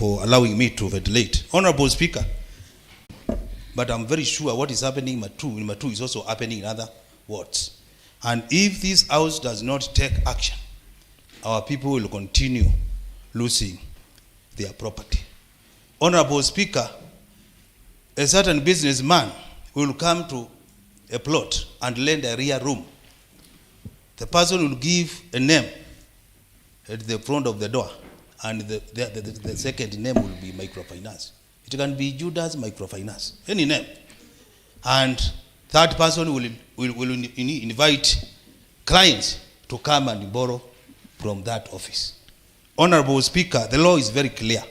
for allowing me to ventilate. Honorable Speaker, but I'm very sure what is happening in Matu is also happening in other wards. And if this House does not take action, our people will continue losing their property. Honorable Speaker, a certain businessman will come to a plot and lend a rear room. The person will give a name at the front of the door, and the second name will be microfinance. It can be Judas Microfinance, any name. And that person will invite clients to come and borrow from that office. Honorable Speaker, the law is very clear.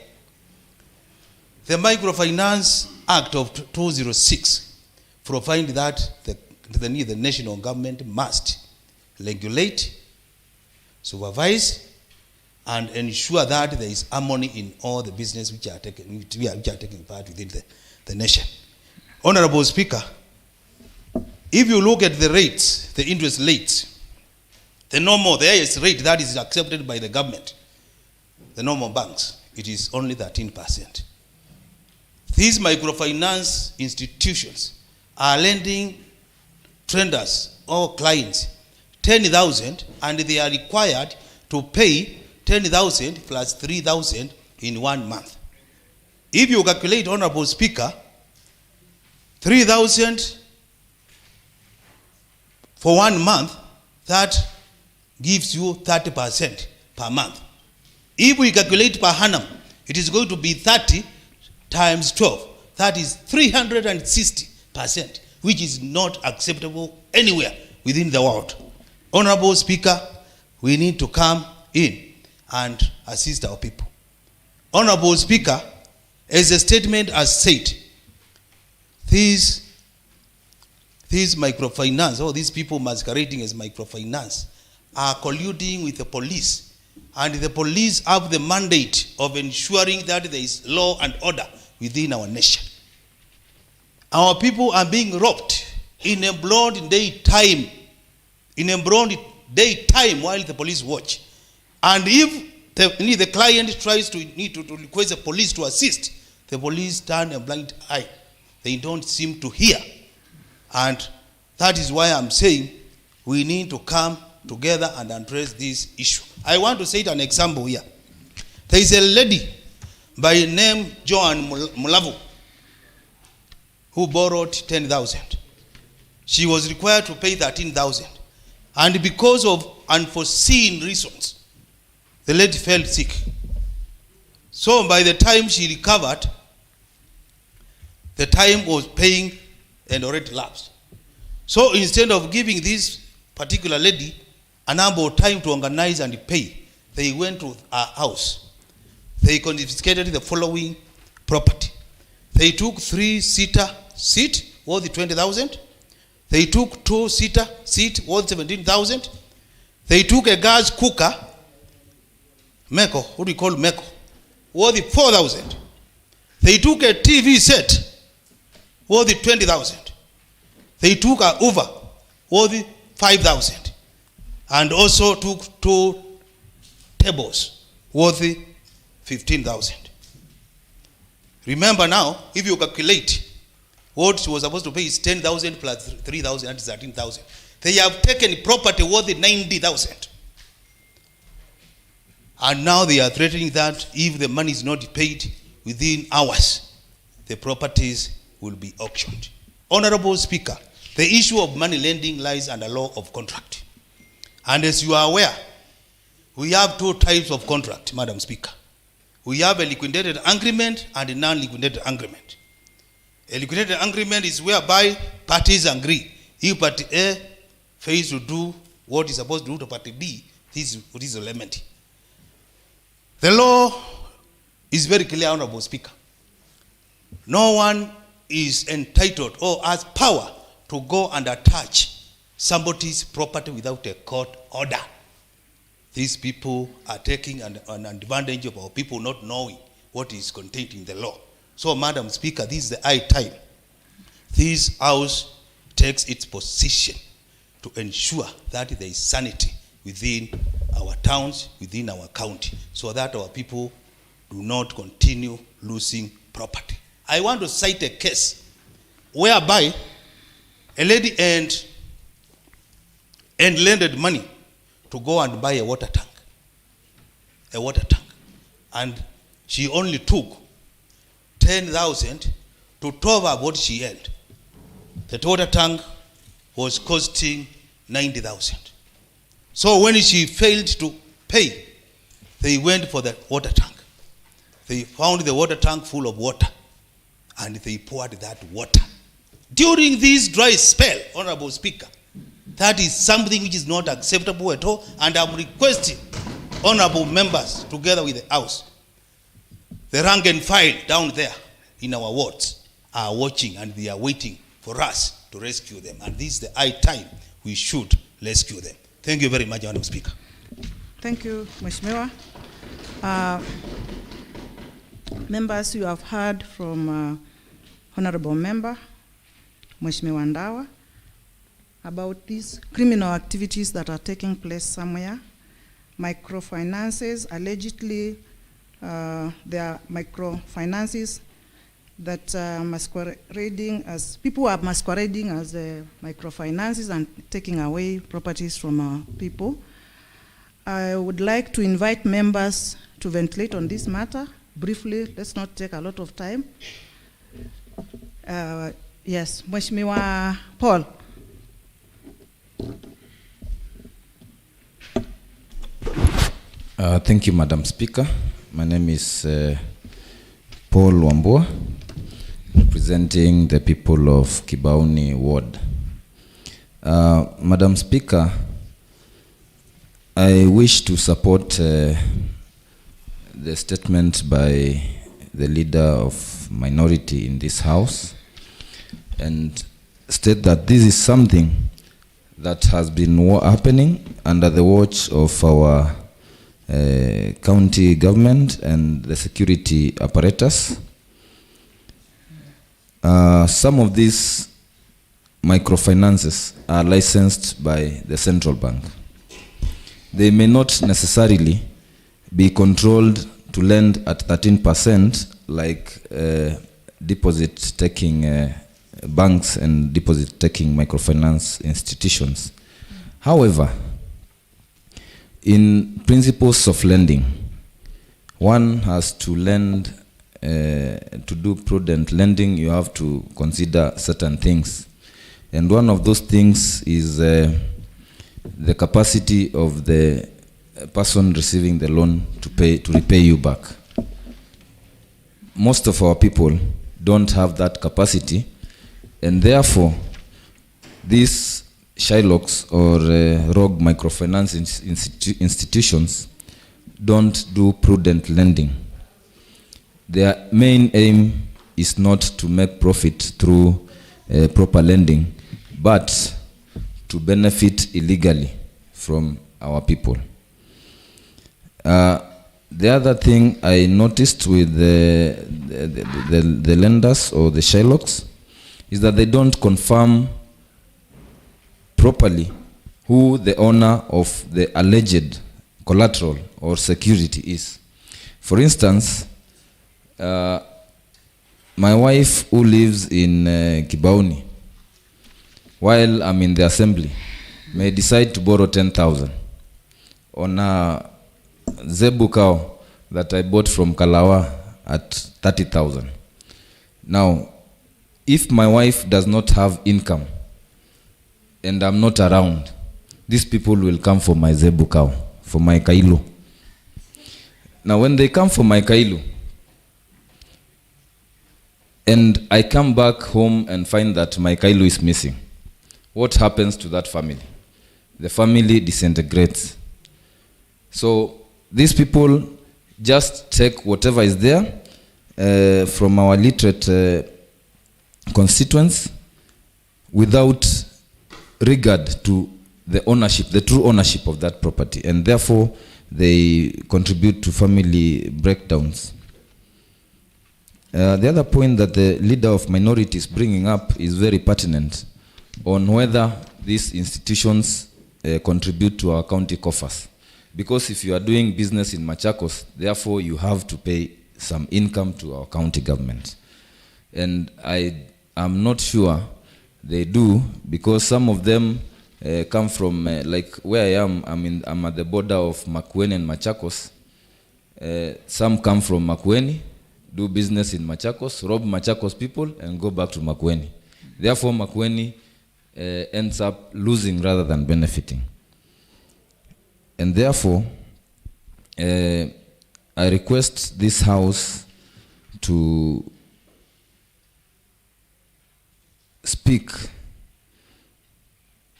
The Microfinance Act of 2006 provides that the national government must regulate, supervise, and ensure that there is harmony in all the business which are taking part within the nation. Honorable Speaker, if you look at the rates, the interest rates, the highest rate that is accepted by the government, the normal banks, it is only 13%. These microfinance institutions are lending traders or clients 10,000, and they are required to pay 10,000 plus 3,000 in 1 month. If you calculate, Honorable Speaker, 3,000 for 1 month, that gives you 30% per month. If we calculate per annum, it is going to be 30 times 12. That is 360%, which is not acceptable anywhere within the world. Honorable Speaker, we need to come in and assist our people. Honorable Speaker, as the statement has said, these microfinance, or these people masquerading as microfinance, are colluding with the police, and the police have the mandate of ensuring that there is law and order within our nation. Our people are being robbed in a broad daytime, while the police watch. And if the client tries to request the police to assist, the police turn a blind eye. They don't seem to hear. And that is why I'm saying we need to come together and address this issue. I want to cite an example here. There is a lady by name Joan Mulavu who borrowed 10,000. She was required to pay 13,000. And because of unforeseen reasons, the lady fell sick. So by the time she recovered, the time was paying and already lapsed. So instead of giving this particular lady a number of time to organize and pay, they went to her house. They confiscated the following property. They took 3-seater seat worth 20,000. They took 2-seater seat worth 17,000. They took a gas cooker, Meko, what do you call Meko, worth 4,000. They took a TV set worth 20,000. They took a Uber worth 5,000. And also took 2 tables worth 15,000. Remember now, if you calculate, what she was supposed to pay is 10,000 plus 3,000, that is 13,000. They have taken property worth 90,000. And now they are threatening that if the money is not paid within hours, the properties will be auctioned. Honorable Speaker, the issue of money lending lies under law of contract. And as you are aware, we have 2 types of contract, Madam Speaker. We have a liquidated agreement and a non-liquidated agreement. A liquidated agreement is whereby parties agree. If party A fails to do what is supposed to do to party B, this is a lament. The law is very clear, Honorable Speaker. No one is entitled or has power to go and attach somebody's property without a court order. These people are taking an advantage of our people not knowing what is contained in the law. So, Madam Speaker, this is the high time this House takes its position to ensure that there is sanity within our towns, within our county, so that our people do not continue losing property. I want to cite a case whereby a lady and lended money to go and buy a water tank. And she only took 10,000 to cover what she held. The water tank was costing 90,000. So when she failed to pay, they went for the water tank. They found the water tank full of water, and they poured that water. During this dry spell, Honorable Speaker, that is something which is not acceptable at all, and I'm requesting honorable members, together with the House, the rank and file down there in our wards are watching, and they are waiting for us to rescue them. And this is the high time we should rescue them. Thank you very much, Honorable Speaker. Thank you, Mheshimiwa. Members, you have heard from Honorable Member Mheshimiwa Ndawa about these criminal activities that are taking place somewhere. Microfinances, allegedly there are microfinances that are masquerading as, people are masquerading as microfinances and taking away properties from our people. I would like to invite members to ventilate on this matter briefly. Let's not take a lot of time. Yes, Mheshimiwa Paul. Thank you, Madam Speaker. My name is Paul Wambua, representing the people of Kibaoni Ward. Madam Speaker, I wish to support the statement by the leader of minority in this House and state that this is something that has been happening under the watch of our county government and the security apparatus. Some of these microfinances are licensed by the central bank. They may not necessarily be controlled to lend at 13% like deposit-taking banks and deposit-taking microfinance institutions. However, in principles of lending, one has to lend, to do prudent lending, you have to consider certain things. And one of those things is the capacity of the person receiving the loan to repay you back. Most of our people don't have that capacity, and therefore these Shylocks or rogue microfinance institutions don't do prudent lending. Their main aim is not to make profit through proper lending, but to benefit illegally from our people. The other thing I noticed with the lenders or the Shylocks is that they don't confirm properly who the owner of the alleged collateral or security is. For instance, my wife who lives in Kibaoni, while I'm in the assembly, may decide to borrow 10,000 on a zebu cow that I bought from Kalawa at 30,000. Now, if my wife does not have income and I'm not around, these people will come for my zebu cow, for my kailu. Now, when they come for my kailu, and I come back home and find that my kailu is missing, what happens to that family? The family disintegrates. So these people just take whatever is there from our literate constituents without regard to the ownership, the true ownership of that property, and therefore they contribute to family breakdowns. The other point that the leader of minorities bringing up is very pertinent on whether these institutions contribute to our county coffers. Because if you are doing business in Machakos, therefore you have to pay some income to our county government. And I am not sure they do, because some of them come from, like where I am, I'm at the border of Makueni and Machakos. Some come from Makueni, do business in Machakos, rob Machakos people, and go back to Makueni. Therefore, Makueni ends up losing rather than benefiting. And therefore, I request this House to speak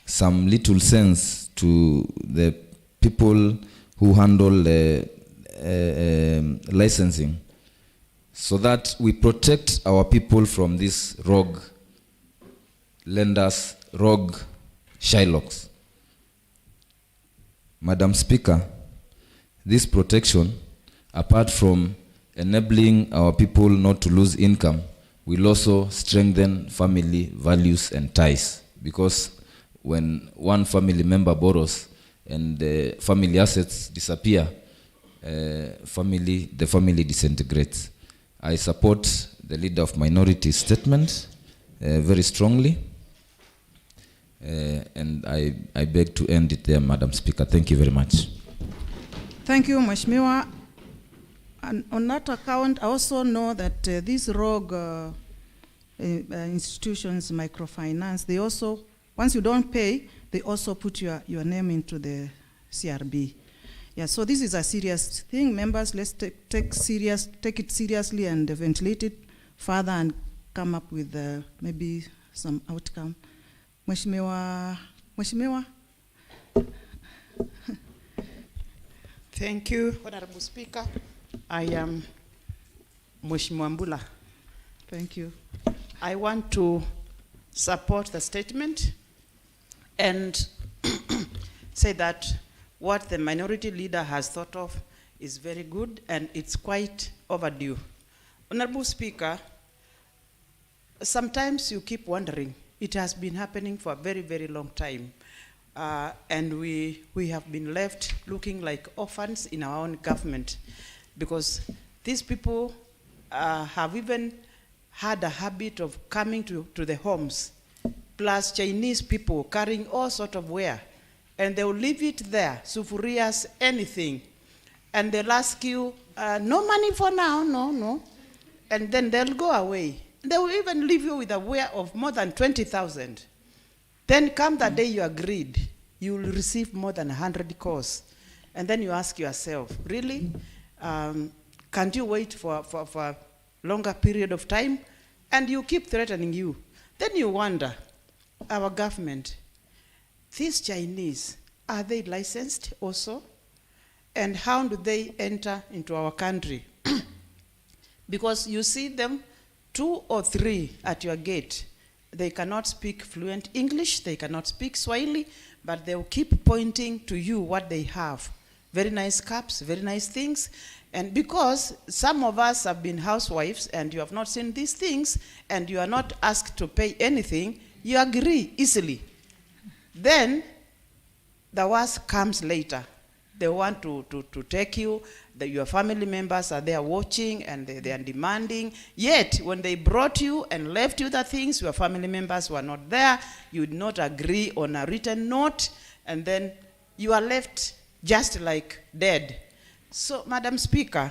some little sense to the people who handle licensing, so that we protect our people from these rogue lenders, rogue Shylocks. Madam Speaker, this protection, apart from enabling our people not to lose income, will also strengthen family values and ties, because when one family member borrows and the family assets disappear, the family disintegrates. I support the Leader of Minority statement very strongly, and I beg to end it there, Madam Speaker. Thank you very much. Thank you, Mheshimiwa. And on that account, I also know that these rogue institutions, microfinance, they also, once you don't pay, they also put your name into the CRB. Yeah, so this is a serious thing. Members, let's take it seriously and ventilate it further and come up with maybe some outcome. Mheshimiwa. Thank you, Honorable Speaker. I am Mheshimiwa Mbula. Thank you. I want to support the statement and say that what the minority leader has thought of is very good and it's quite overdue. Honorable Speaker, sometimes you keep wondering, it has been happening for a very, very long time. And we have been left looking like orphans in our own government, because these people have even had a habit of coming to the homes, plus Chinese people carrying all sorts of ware, and they will leave it there, sufurias, anything, and they'll ask you, no money for now, no, and then they'll go away. They will even leave you with a ware of more than 20,000. Then come the day you agreed, you will receive more than 100 calls. And then you ask yourself, really? Can't you wait for a longer period of time? And you keep threatening you. Then you wonder, our government, these Chinese, are they licensed also? And how do they enter into our country? Because you see them 2 or 3 at your gate. They cannot speak fluent English, they cannot speak Swahili, but they'll keep pointing to you what they have. Very nice cups, very nice things. And because some of us have been housewives and you have not seen these things and you are not asked to pay anything, you agree easily. Then the worst comes later. They want to take you, your family members are there watching and they are demanding. Yet, when they brought you and left you the things, your family members were not there, you did not agree on a written note, and then you are left just like dead. So, Madam Speaker,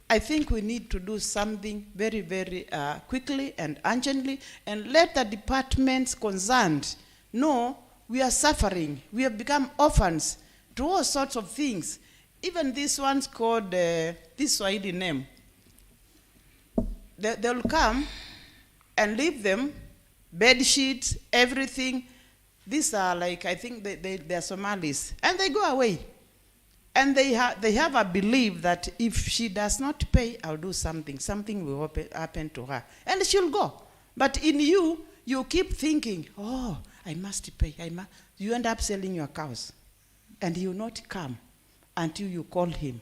I think we need to do something very, very quickly and urgently, and let the departments concerned know we are suffering. We have become orphans to all sorts of things. Even this one's called, this Swahili name. They'll come and leave them, bed sheets, everything. These are like, I think they're Somalis. And they go away. And they have a belief that if she does not pay, I'll do something. Something will happen to her. And she'll go. But in you keep thinking, oh, I must pay. You end up selling your cows. And he will not come until you call him.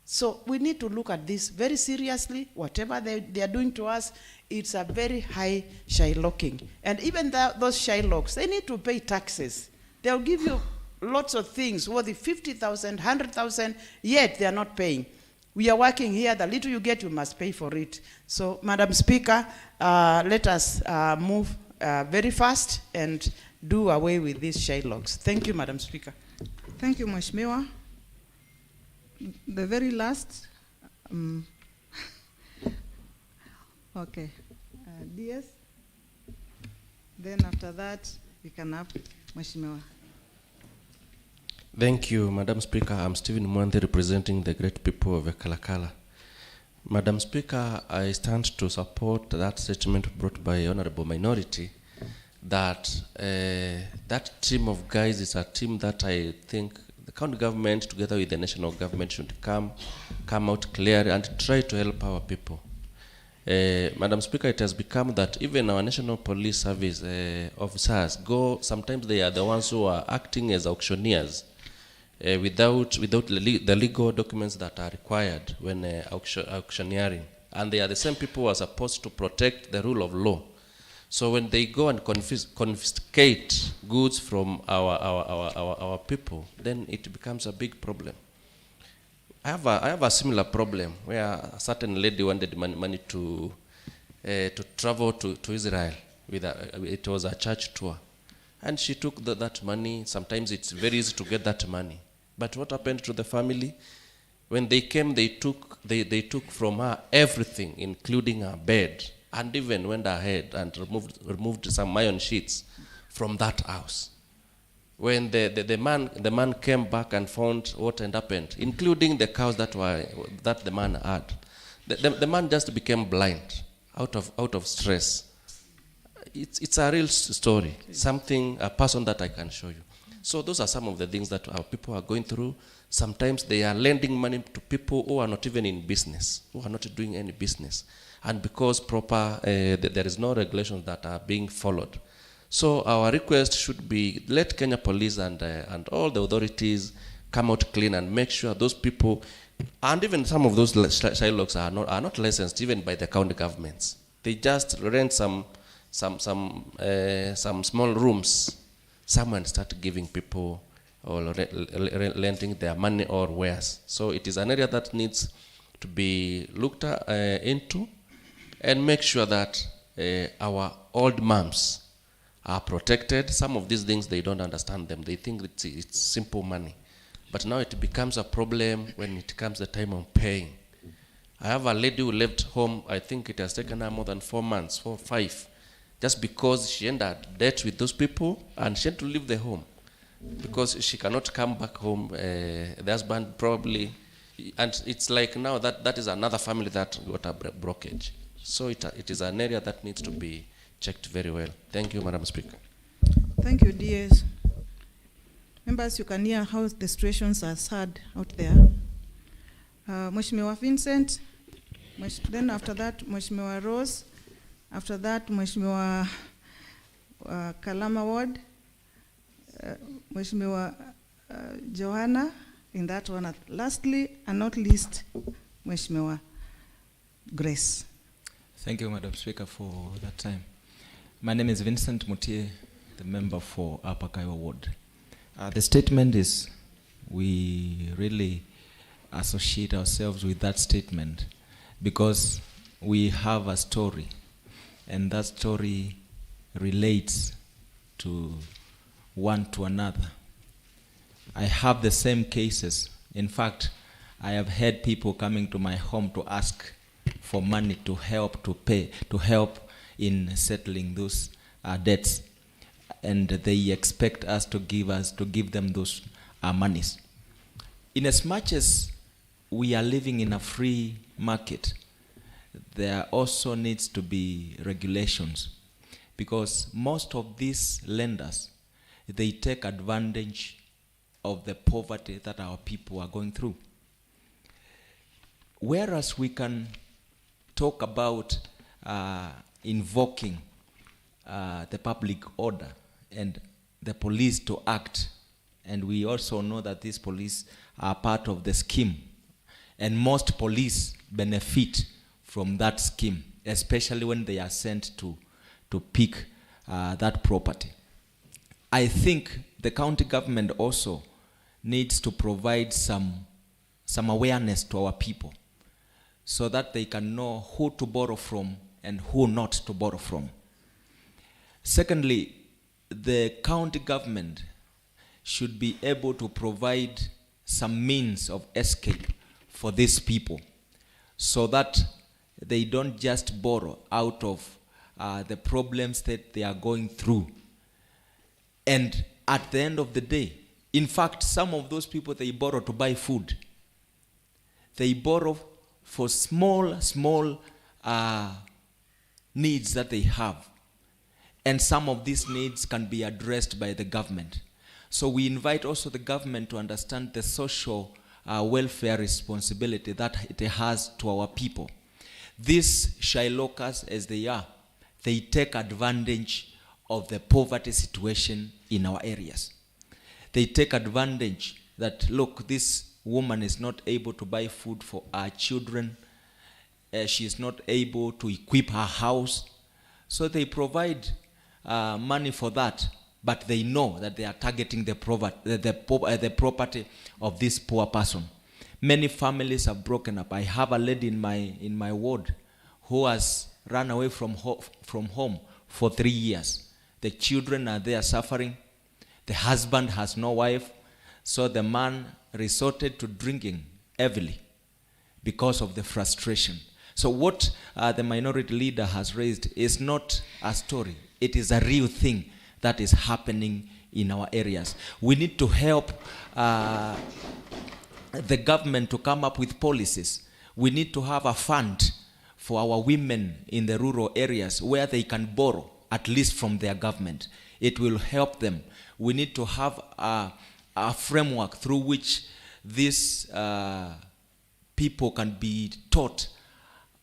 So we need to look at this very seriously. Whatever they are doing to us, it's a very high Shylocking. And even those Shylocks, they need to pay taxes. They'll give you lots of things worth 50,000, 100,000, yet they are not paying. We are working here. The little you get, you must pay for it. So, Madam Speaker, let us move very fast and do away with these Shylocks. Thank you, Madam Speaker. Thank you, Mheshimiwa. The very last, okay, DS. Then after that, we can have Mheshimiwa. Thank you, Madam Speaker. I'm Stephen Mwante, representing the great people of Kalakala. Madam Speaker, I stand to support that statement brought by Honorable Minority that that team of guys is a team that I think the county government together with the national government should come out clear and try to help our people. Madam Speaker, it has become that even our National Police Service officers sometimes they are the ones who are acting as auctioneers without the legal documents that are required when auctioneering. And they are the same people who are supposed to protect the rule of law. So when they go and confiscate goods from our people, then it becomes a big problem. I have a similar problem where a certain lady wanted money to travel to Israel. It was a church tour. And she took that money. Sometimes it's very easy to get that money. But what happened to the family? When they came, they took from her everything, including her bed, and even went ahead and removed some iron sheets from that house. When the man came back and found what had happened, including the cows that the man had, the man just became blind out of stress. It's a real story, a person that I can show you. So those are some of the things that our people are going through. Sometimes they are lending money to people who are not even in business, who are not doing any business. And because there is no regulations that are being followed. So our request should be let Kenya Police and all the authorities come out clean and make sure those people, and even some of those Shylocks are not licensed even by the county governments. They just rent some small rooms somewhere and start giving people or lending their money or wares. So it is an area that needs to be looked into and make sure that our old moms are protected. Some of these things, they don't understand them. They think it's simple money. But now it becomes a problem when it comes the time of paying. I have a lady who left home, I think it has taken her more than 4 months, 4 or 5, just because she ended debt with those people and she had to leave the home because she cannot come back home. The husband probably, and it's like now that is another family that got a blockage. So it is an area that needs to be checked very well. Thank you, Madam Speaker. Thank you, DS. Members, you can hear how the situations are sad out there. Mheshimiwa Vincent, then after that, Mheshimiwa Rose, after that, Mheshimiwa Kalama Ward, Mheshimiwa Johanna, in that one. Lastly, and not least, Mheshimiwa Grace. Thank you, Madam Speaker, for that time. My name is Vincent Mutie, the member for Upper Kaiwa Ward. The statement is, we really associate ourselves with that statement because we have a story, and that story relates to one to another. I have the same cases. In fact, I have had people coming to my home to ask for money to help in settling those debts, and they expect us to give them those monies. In as much as we are living in a free market, there also needs to be regulations, because most of these lenders, they take advantage of the poverty that our people are going through. Whereas we can talk about invoking the public order and the police to act, and we also know that these police are part of the scheme, and most police benefit from that scheme, especially when they are sent to pick that property. I think the county government also needs to provide some awareness to our people, so that they can know who to borrow from and who not to borrow from. Secondly, the county government should be able to provide some means of escape for these people so that they don't just borrow out of the problems that they are going through. And at the end of the day, in fact, some of those people, they borrow to buy food. They borrow for small needs that they have. And some of these needs can be addressed by the government. So we invite also the government to understand the social welfare responsibility that it has to our people. These Shailokas, as they are, they take advantage of the poverty situation in our areas. They take advantage that, look, this woman is not able to buy food for our children. She is not able to equip her house. So they provide money for that, but they know that they are targeting the property of this poor person. Many families have broken up. I have a lady in my ward who has run away from home for 3 years. The children are there suffering. The husband has no wife. So the man resorted to drinking heavily because of the frustration. So what the minority leader has raised is not a story. It is a real thing that is happening in our areas. We need to help the government to come up with policies. We need to have a fund for our women in the rural areas where they can borrow, at least from their government. It will help them. We need to have a framework through which these people can be taught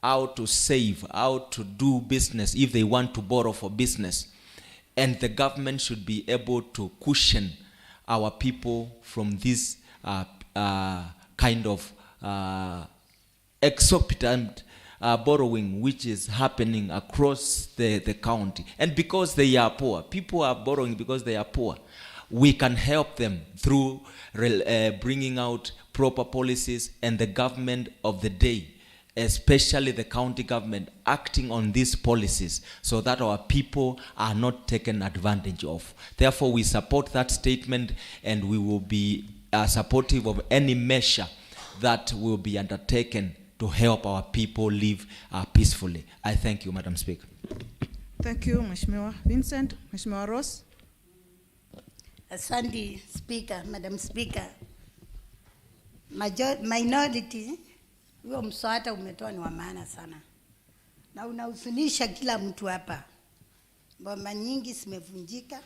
how to save, how to do business if they want to borrow for business. And the government should be able to cushion our people from this kind of exorbitant borrowing which is happening across the county. And because they are poor, people are borrowing because they are poor. We can help them through bringing out proper policies, and the government of the day, especially the county government, acting on these policies so that our people are not taken advantage of. Therefore, we support that statement, and we will be supportive of any measure that will be undertaken to help our people live peacefully. I thank you, Madam Speaker. Thank you, Mheshimiwa Vincent. Mheshimiwa Ross. Asante, Speaker, Madam Speaker. Minority, huo mswada umetoa ni wa maana sana. Na unahusunisha kila mtu hapa. Mboma nyingi zimevunjika.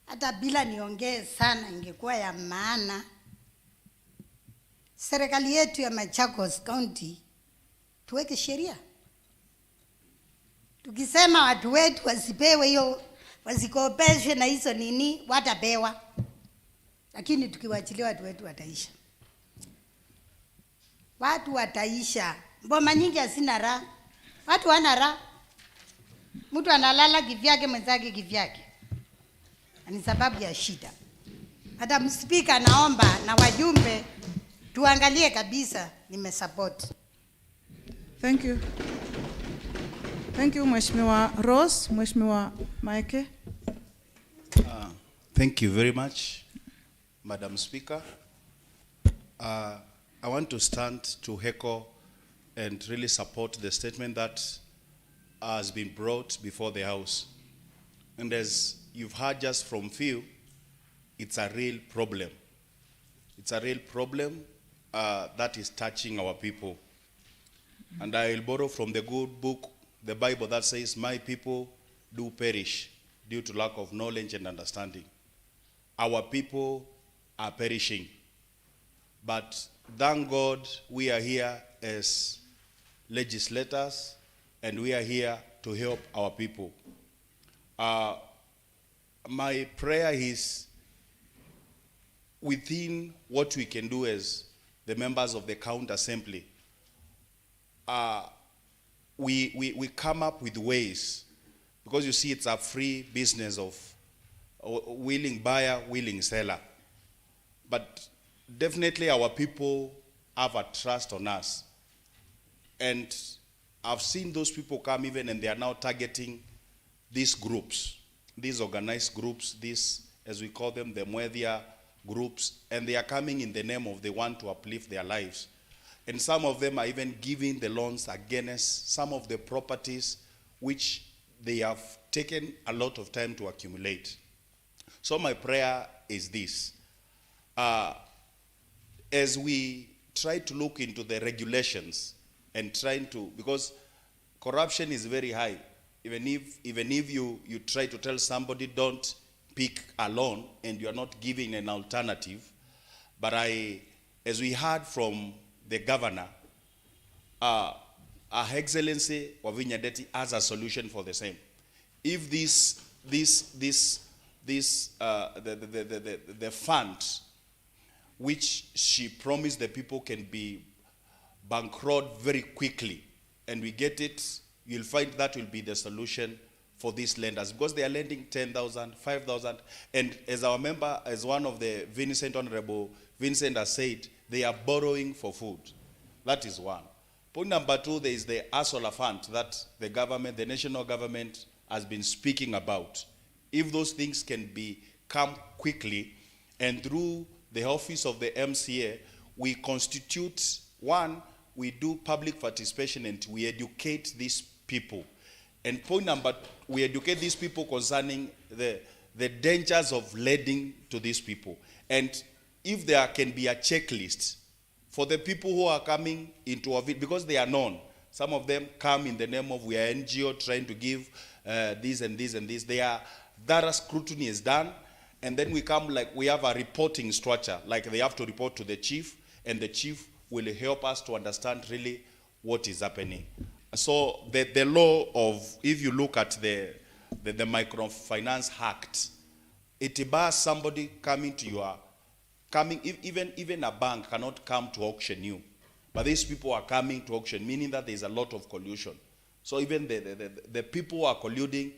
Hata bila niongee sana ingekuwa ya maana. Serikali yetu ya Machakos County tuweke sheria. Tukisema watu wetu wasipewe hiyo, wasikopeshwe na hizo nini, watapewa. Lakini tukiwachilia watu wetu wataisha. Watu wataisha. Mboma nyingi hazina raha. Watu wana raha. Mtu analala kivyake, mwenzake kivyake. Ni sababu ya shida. Madam Speaker, naomba na wajumbe tuangalie kabisa, nimesupport. Thank you. Thank you, Mheshimiwa Ross. Mheshimiwa Maeke. Thank you very much, Madam Speaker. I want to stand to echo and really support the statement that has been brought before the House. And as you've heard just from few, it's a real problem. It's a real problem that is touching our people. And I will borrow from the good book, the Bible, that says, my people do perish due to lack of knowledge and understanding. Our people are perishing. But thank God we are here as legislators, and we are here to help our people. My prayer is, within what we can do as the members of the county assembly, we come up with ways, because you see it's a free business of willing buyer, willing seller. But definitely our people have a trust on us. And I've seen those people come even, and they are now targeting these groups, these organized groups, these, as we call them, the Mwedia groups, and they are coming in the name of they want to uplift their lives. And some of them are even giving the loans against some of the properties which they have taken a lot of time to accumulate. So my prayer is this. As we try to look into the regulations and trying to, because corruption is very high. Even if you try to tell somebody don't pick a loan and you are not giving an alternative, but as we heard from the governor, Her Excellency Wavinya Ndeti has a solution for the same. If the fund which she promised the people can be bankrolled very quickly, and we get it, you'll find that will be the solution for these lenders, because they are lending 10,000, 5,000, and as our member, as one of the Honorable Vincent has said, they are borrowing for food. That is one. Point number two, there is the ASOLA fund that the government, the national government, has been speaking about. If those things can come quickly, and through the office of the MCA, we constitute, one, we do public participation and we educate these people. And point number, we educate these people concerning the dangers of lending to these people. And if there can be a checklist for the people who are coming into our because they are known. Some of them come in the name of we are NGO trying to give this and this and this. That scrutiny is done, and then we come like we have a reporting structure, like they have to report to the chief, and the chief will help us to understand really what is happening. So the law of, if you look at the Microfinance Act, it bars somebody coming to your even a bank cannot come to auction you, but these people are coming to auction, meaning that there is a lot of collusion. So even the people who are colluding,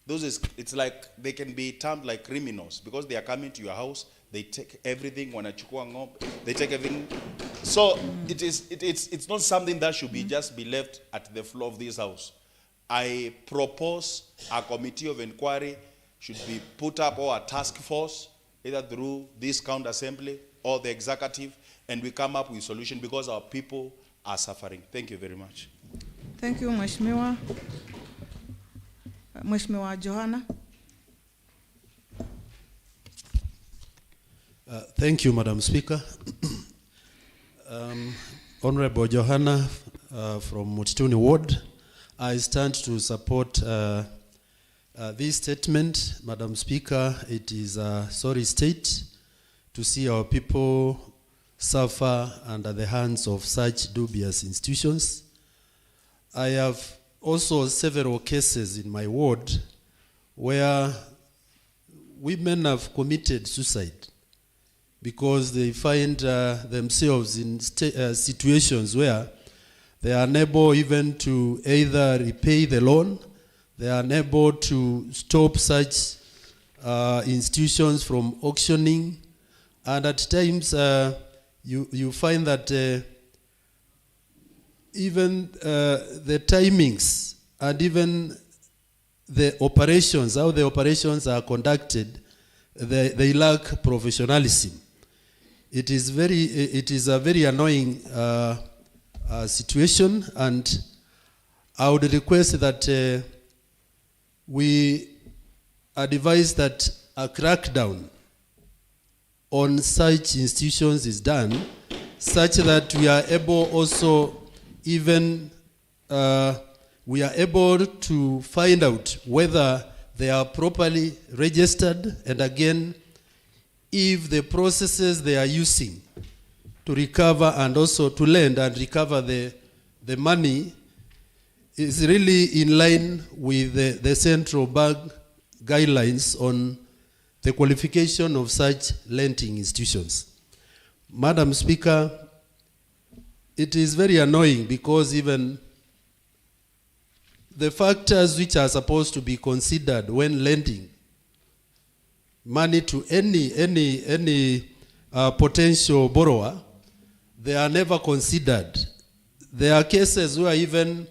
it's like they can be termed like criminals, because they are coming to your house, they take everything, they take everything. So it's not something that should just be left at the floor of this house. I propose a committee of inquiry should be put up, or a task force, either through this county assembly or the executive, and we come up with a solution, because our people are suffering. Thank you very much. Thank you, Mheshimiwa. Mheshimiwa Johana. Thank you, Madam Speaker. Honorable Johana from Mutituni Ward, I stand to support this statement. Madam Speaker, it is a sorry state to see our people suffer under the hands of such dubious institutions. I have also several cases in my ward where women have committed suicide because they find themselves in situations where they are unable even to either repay the loan, they are unable to stop such institutions from auctioning, and at times you find that even the timings and even the operations, how the operations are conducted, they lack professionalism. It is a very annoying situation, and I would request that we advise that a crackdown on such institutions is done, such that we are able also even we are able to find out whether they are properly registered, and again, if the processes they are using to recover and also to lend and recover the money is really in line with the central bank guidelines on the qualification of such lending institutions. Madam Speaker, it is very annoying because even the factors which are supposed to be considered when lending money to any potential borrower, they are never considered. There are cases where even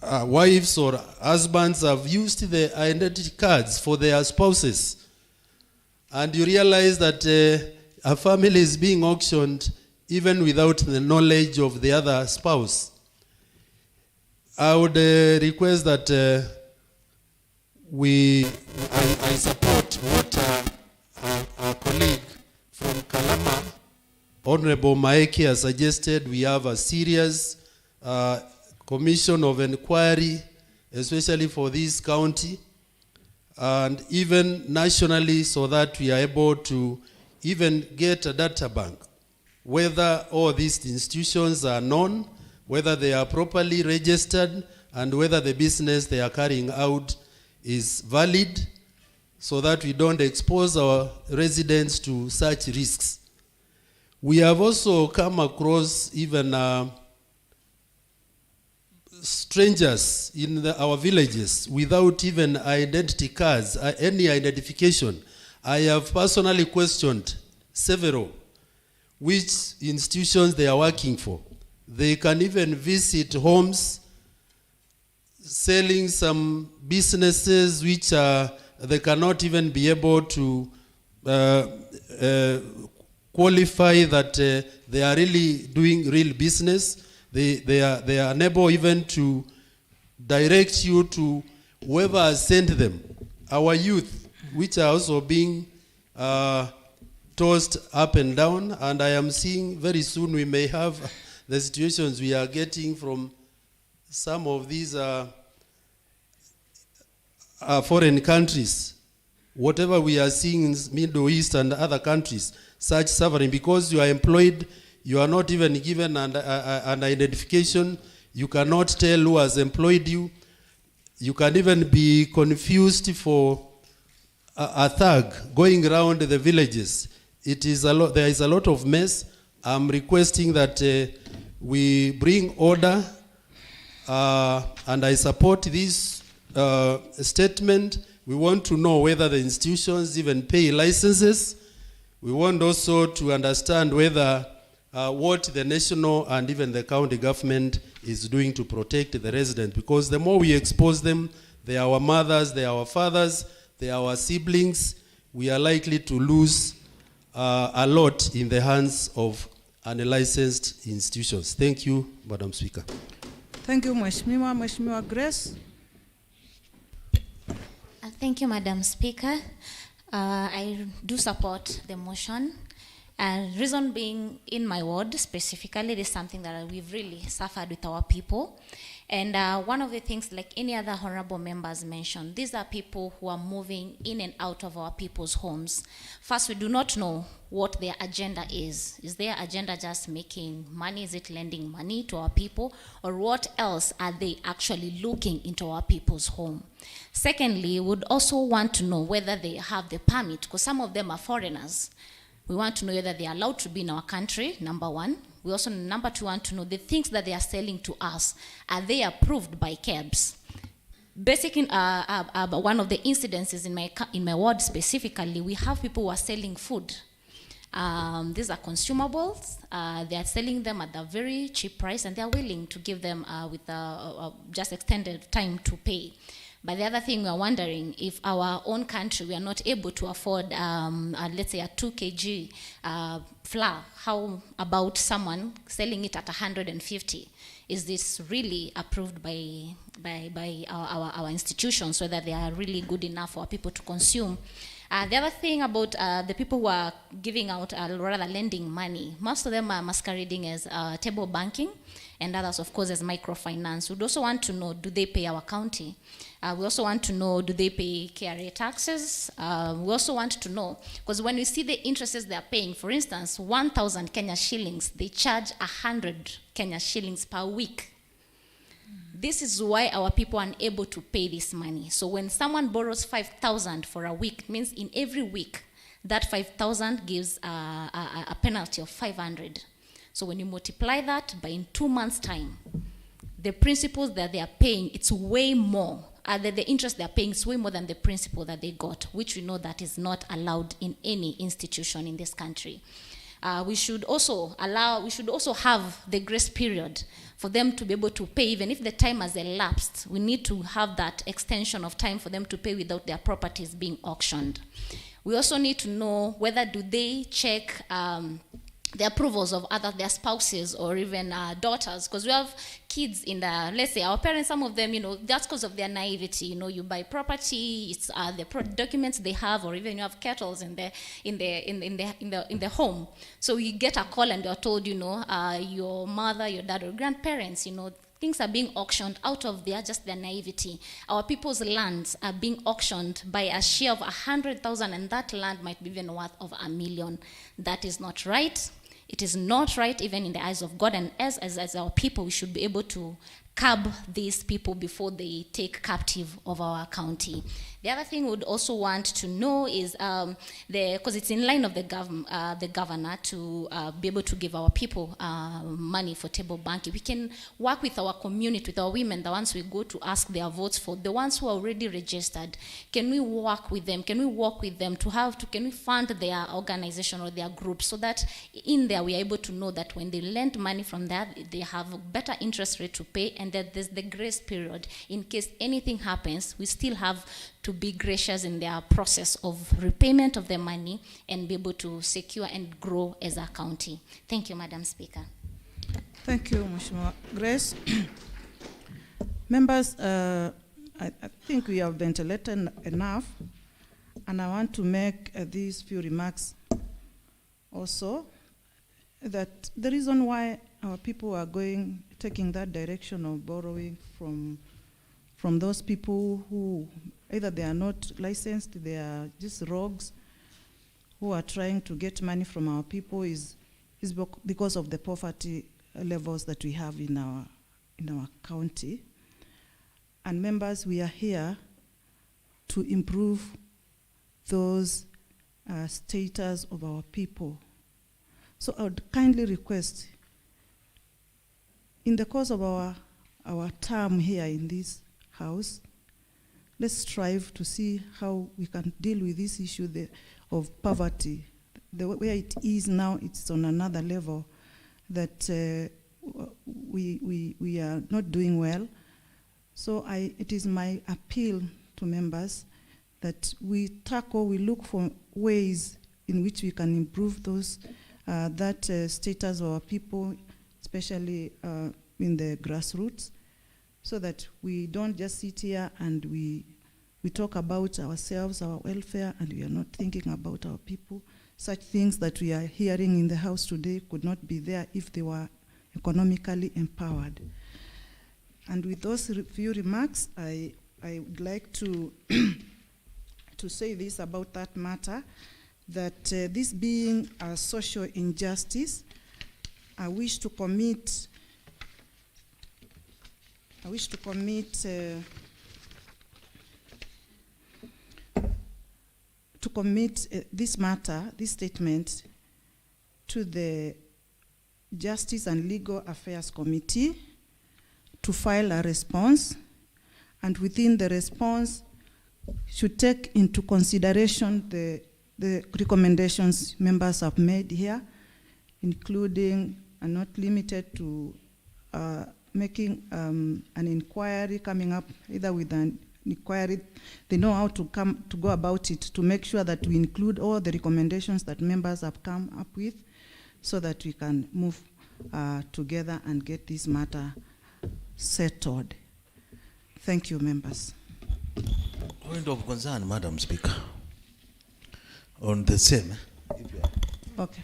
wives or husbands have used the identity cards for their spouses. And you realize that a family is being auctioned even without the knowledge of the other spouse. I would request that I support what our colleague from Kalama, Honorable Maeki, has suggested. We have a serious commission of inquiry, especially for this county, and even nationally, so that we are able to even get a data bank, whether all these institutions are known, whether they are properly registered, and whether the business they are carrying out is valid, so that we don't expose our residents to such risks. We have also come across even strangers in our villages without even identity cards, any identification. I have personally questioned several which institutions they are working for. They can even visit homes, selling some businesses which they cannot even be able to qualify that they are really doing real business. They are unable even to direct you to whoever has sent them. Our youth, which are also being tossed up and down, and I am seeing very soon we may have the situations we are getting from some of these foreign countries. Whatever we are seeing in Middle East and other countries, such suffering, because you are employed, you are not even given an identification. You cannot tell who has employed you. You can even be confused for a thug going around the villages. It is a lot. There is a lot of mess. I'm requesting that we bring order, and I support this statement. We want to know whether the institutions even pay licenses. We want also to understand whether what the national and even the county government is doing to protect the residents, because the more we expose them, they are our mothers, they are our fathers, they are our siblings, we are likely to lose a lot in the hands of unlicensed institutions. Thank you, Madam Speaker. Thank you, Mheshimiwa Grace. Thank you, Madam Speaker. I do support the motion. Reason being, in my ward specifically, this is something that we've really suffered with our people. And one of the things, like any other honorable members mentioned, these are people who are moving in and out of our people's homes. First, we do not know what their agenda is. Is their agenda just making money? Is it lending money to our people? Or what else are they actually looking into our people's home? Secondly, we would also want to know whether they have the permit, because some of them are foreigners. We want to know whether they are allowed to be in our country, number one. We also, number two, want to know the things that they are selling to us, are they approved by KEBS? Basically, one of the incidences in my ward specifically, we have people who are selling food. These are consumables. They are selling them at a very cheap price, and they are willing to give them with just extended time to pay. But the other thing we are wondering, if our own country, we are not able to afford, let's say, a 2 kg flour, how about someone selling it at 150? Is this really approved by our institutions, whether they are really good enough for people to consume? The other thing about the people who are giving out, rather lending money, most of them are masquerading as table banking, and others, of course, as microfinance. We'd also want to know, do they pay our county? We also want to know, do they pay KRA taxes? We also want to know, because when we see the interests they're paying, for instance, 1,000 Kenya shillings, they charge 100 Kenya shillings per week. This is why our people are unable to pay this money. So when someone borrows 5,000 for a week, it means in every week, that 5,000 gives a penalty of 500. So when you multiply that by in 2 months' time, the principles that they are paying, it's way more. The interest they are paying is way more than the principal that they got, which we know that is not allowed in any institution in this country. we should also have the grace period for them to be able to pay, even if the time has elapsed. We need to have that extension of time for them to pay without their properties being auctioned. We also need to know whether do they check the approvals of their spouses or even daughters, because we have kids in the, let's say our parents, some of them, that's because of their naivety. You buy property, it's the documents they have, or even you have kettles in the home. So you get a call and you're told, your mother, your dad, or grandparents, things are being auctioned out of their naivety. Our people's lands are being auctioned by a share of 100,000, and that land might be even worth of 1 million. That is not right. It is not right even in the eyes of God, and as our people, we should be able to curb these people before they take captive of our county. The other thing we'd also want to know is, because it's in line of the governor to be able to give our people money for table banking. We can work with our community, with our women, the ones we go to ask their votes for, the ones who are already registered. Can we work with them? Can we work with them can we fund their organization or their group, so that in there we are able to know that when they lend money from that, they have a better interest rate to pay, and that there's the grace period. In case anything happens, we still have to be gracious in their process of repayment of their money and be able to secure and grow as a county. Thank you, Madam Speaker. Thank you, Mheshimiwa Grace. Members, I think we have ventilated enough, and I want to make these few remarks also, that the reason why our people are taking that direction of borrowing from those people who either they are not licensed, they are just rogues who are trying to get money from our people is because of the poverty levels that we have in our county. And members, we are here to improve those status of our people. So I would kindly request, in the course of our term here in this house, let's strive to see how we can deal with this issue of poverty. The way it is now, it's on another level that we are not doing well. So it is my appeal to members that we look for ways in which we can improve that status of our people, especially in the grassroots, so that we don't just sit here and we talk about ourselves, our welfare, and we are not thinking about our people. Such things that we are hearing in the House today could not be there if they were economically empowered. And with those few remarks, I would like to to say this about that matter, that this being a social injustice, I wish to commit this matter, this statement, to the Justice and Legal Affairs Committee to file a response, and within the response should take into consideration the recommendations members have made here, including and not limited to making an inquiry, coming up either with an inquiry. They know how to go about it, to make sure that we include all the recommendations that members have come up with, so that we can move together and get this matter settled. Thank you, members. Point of concern, Madam Speaker. On the same. Okay.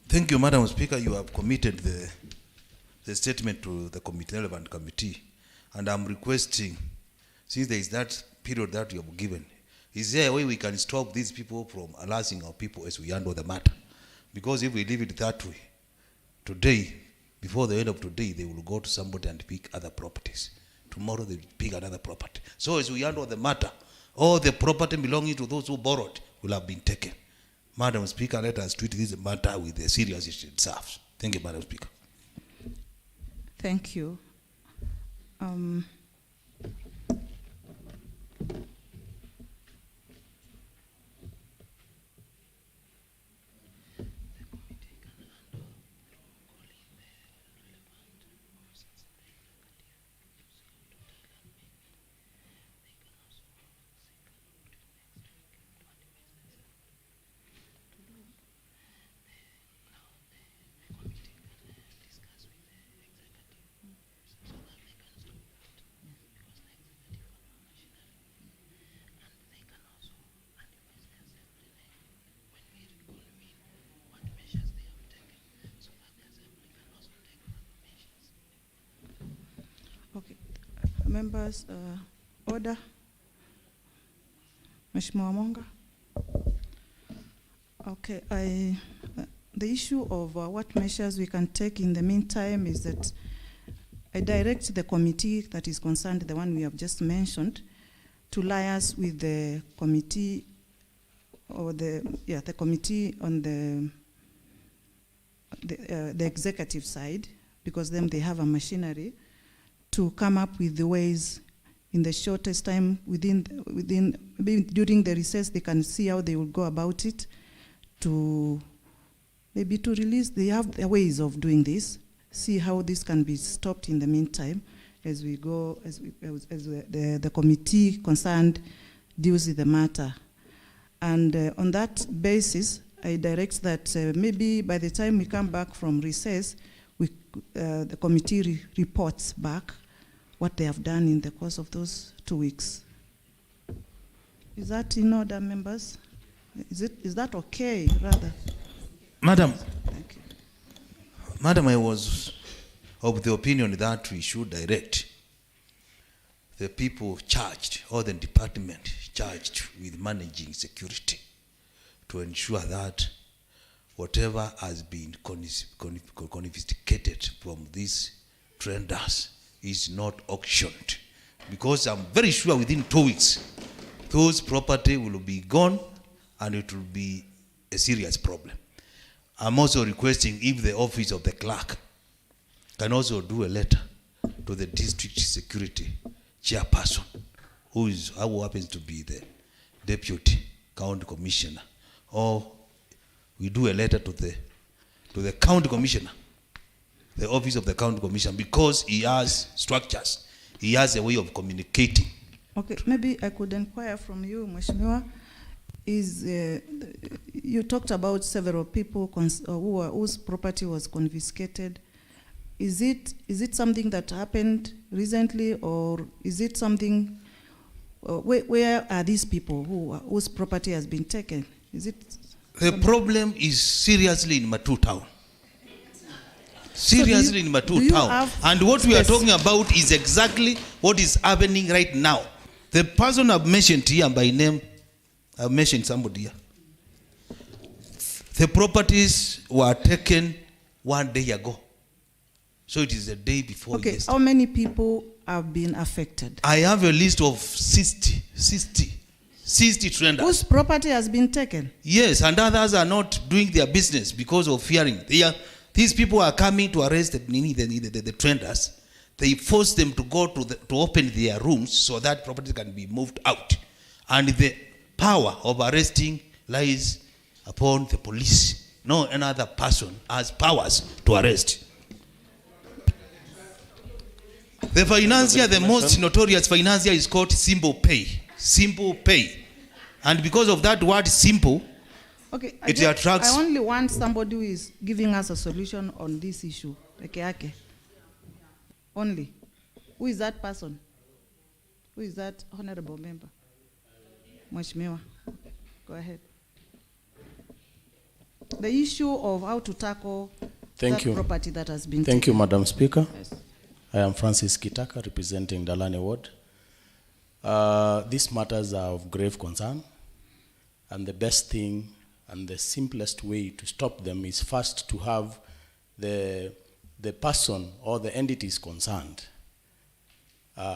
Thank you, Madam Speaker. You have committed the statement to the relevant committee, and I'm requesting, since there is that period that you have given, is there a way we can stop these people from harassing our people as we handle the matter? Because if we leave it that way, today, before the end of today, they will go to somebody and pick other properties. Tomorrow they pick another property. So as we handle the matter, all the property belonging to those who borrowed will have been taken. Madam Speaker, let us treat this matter with the seriousness it deserves. Thank you, Madam Speaker. Thank you. members, order. Mheshimiwa Monga. Okay, the issue of what measures we can take in the meantime is that I direct the committee that is concerned, the one we have just mentioned, to liaise with the committee or the committee on the executive side, because then they have a machinery to come up with the ways in the shortest time within maybe during the recess they can see how they will go about it to maybe to release. They have their ways of doing this, see how this can be stopped in the meantime as we go, as the committee concerned deals with the matter. And on that basis, I direct that maybe by the time we come back from recess, the committee reports back what they have done in the course of those 2 weeks. Is that in order, members? Is that okay, rather? Madam, Thank you. Madam, I was of the opinion that we should direct the people charged, or the department charged with managing security, to ensure that whatever has been confiscated from these traders is not auctioned. Because I'm very sure within 2 weeks, those property will be gone and it will be a serious problem. I'm also requesting if the office of the clerk can also do a letter to the district security chairperson, who happens to be the deputy county commissioner, or we do a letter to the county commissioner, the office of the county commissioner, because he has structures, he has a way of communicating. Okay, maybe I could inquire from you, Mheshimiwa. You talked about several people whose property was confiscated. Is it something that happened recently, or is it something? Where are these people whose property has been taken? Is it? The problem is seriously in Matu town. Seriously in Matu town. And what we are talking about is exactly what is happening right now. The person I've mentioned here by name, I've mentioned somebody here. The properties were taken 1 day ago. So it is a day before Okay, yesterday. how many people have been affected? I have a list of 60 traders. Whose property has been taken? Yes, and others are not doing their business because of fearing. These people are coming to arrest the traders. They force them to go to open their rooms so that property can be moved out. And the power of arresting lies upon the police. No another person has powers to arrest. The financier, the most notorious financier, is called Simple Pay. Simple Pay. And because of that word simple, Okay, it attracts. I only want somebody who is giving us a solution on this issue. Okay. Only. Who is that person? Who is that honorable member? Mheshimiwa. Go ahead. The issue of how to tackle property that has been taken. Thank you, Madam Speaker. Yes. I am Francis Kitaka, representing Dalane Ward. These matters are of grave concern, and the best thing and the simplest way to stop them is first to have the person or the entities concerned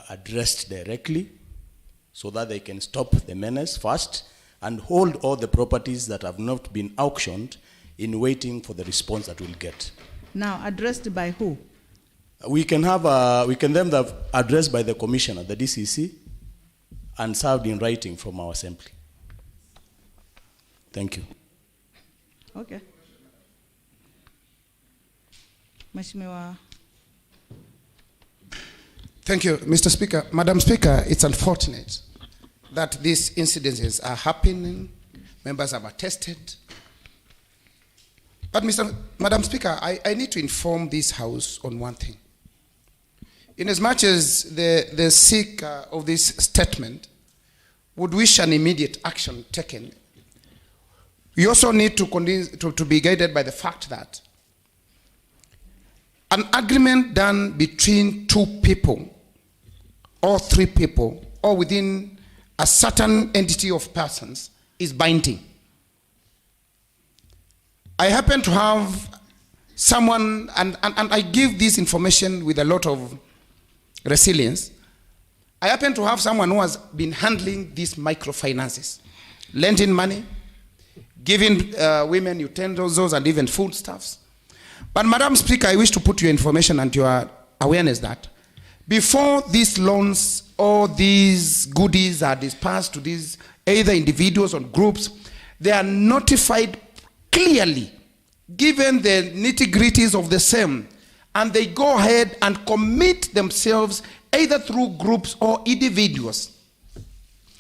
addressed directly, so that they can stop the menace first and hold all the properties that have not been auctioned in waiting for the response that we'll get. Now, addressed by who? We can then have addressed by the commissioner, the DCC, and served in writing from our assembly. Thank you. Okay. Mheshimiwa. Thank you, Mr. Speaker. Madam Speaker, it's unfortunate that these incidences are happening. Members have attested. But Madam Speaker, I need to inform this House on one thing. In as much as the seeker of this statement would wish an immediate action taken, we also need to be guided by the fact that an agreement done between two people or 3 people or within a certain entity of persons is binding. I happen to have someone, and I give this information with a lot of resilience. I happen to have someone who has been handling these microfinances, lending money, giving women utensils and even foodstuffs. But Madam Speaker, I wish to put your information and your awareness that before these loans or these goodies are dispersed to these either individuals or groups, they are notified clearly, given the nitty-gritties of the same, and they go ahead and commit themselves either through groups or individuals.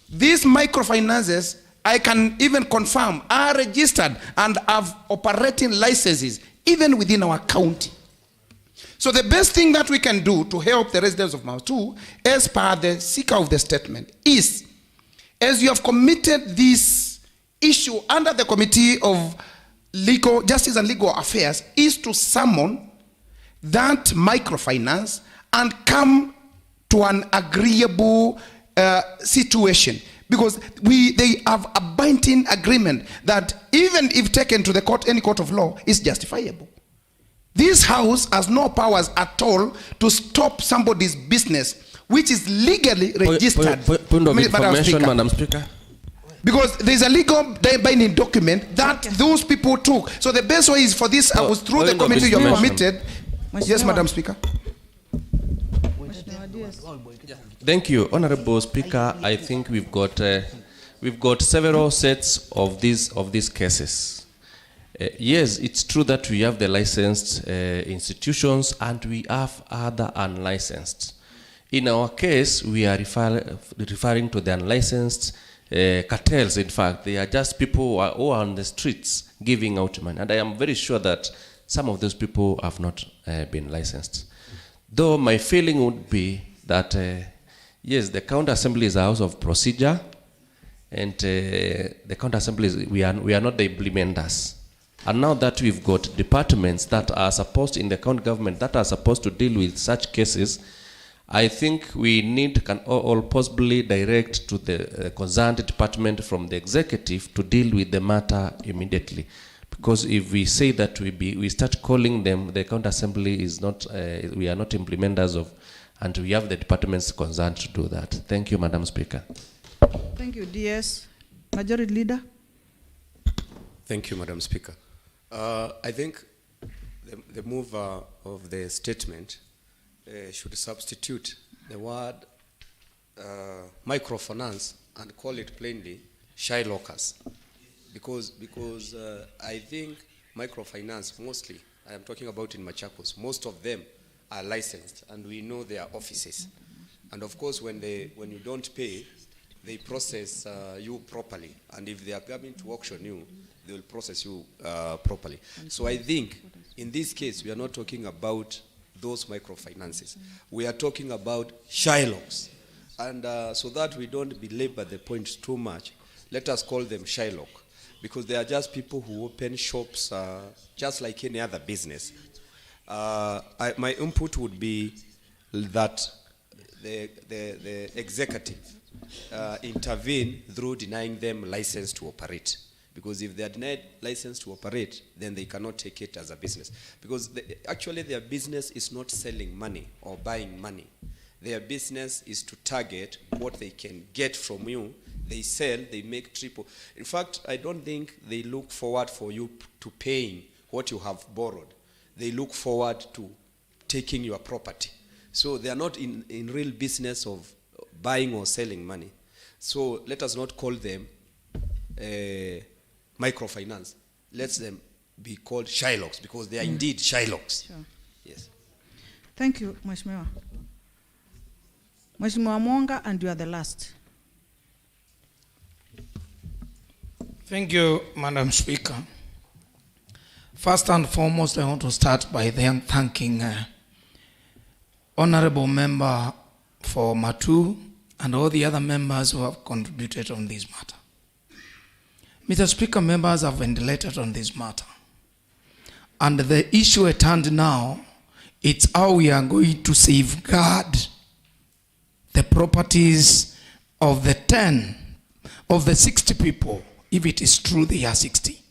These microfinances, I can even confirm, are registered and have operating licenses even within our county. So the best thing that we can do to help the residents of Matu, as per the seeker of the statement, is, as you have committed this issue under the Committee of Legal Justice and Legal Affairs, is to summon that microfinance and come to an agreeable situation, because they have a binding agreement that even if taken to the court, any court of law, is justifiable. This house has no powers at all to stop somebody's business which is legally registered. Point of information, Madam Speaker. Because there is a legal binding document that those people took. So the best way is for this, was through the committee you have committed. Yes, Madam Speaker. Thank you, Honorable Speaker. I think we've got several sets of these cases. Yes, it's true that we have the licensed institutions and we have other unlicensed. In our case, we are referring to the unlicensed cartels. In fact, they are just people who are on the streets giving out money. And I am very sure that some of those people have not been licensed. Though my feeling would be that, yes, the county assembly is a house of procedure, and the county assembly, we are not the implementers. And now that we've got departments that are supposed, in the county government, that are supposed to deal with such cases, I think we can all possibly direct to the concerned department from the executive to deal with the matter immediately. Because if we say that we start calling them, the county assembly is not, we are not implementers of, and we have the departments concerned to do that. Thank you, Madam Speaker. Thank you, DS. Majority Leader. Thank you, Madam Speaker. I think the mover of the statement should substitute the word microfinance and call it plainly Shylockers. Because I think microfinance mostly, I am talking about in Machakos, most of them are licensed and we know their offices. And of course when you don't pay, they process you properly. And if they are coming to auction you, they will process you properly. So I think in this case, we are not talking about those microfinances. We are talking about Shylocks. And so that we don't belabor the point too much, let us call them Shylock. Because they are just people who open shops just like any other business. My input would be that the executive intervene through denying them license to operate. Because if they are denied license to operate, then they cannot take it as a business. Because actually their business is not selling money or buying money. Their business is to target what they can get from you. They sell, they make triple. In fact, I don't think they look forward for you to paying what you have borrowed. They look forward to taking your property. So they are not in real business of buying or selling money. So let us not call them microfinance. Let them be called Shylocks because they are indeed Shylocks. Sure. Yes. Thank you, Mheshimiwa. Mheshimiwa Mwonga, and you are the last. Thank you, Madam Speaker. First and foremost, I want to start by thanking Honorable Member for Matu and all the other members who have contributed on this matter. Mr. Speaker, members have ventilated on this matter. And the issue at hand now, it's how we are going to safeguard the properties of the 10, of the 60 people, if it is true they are 60?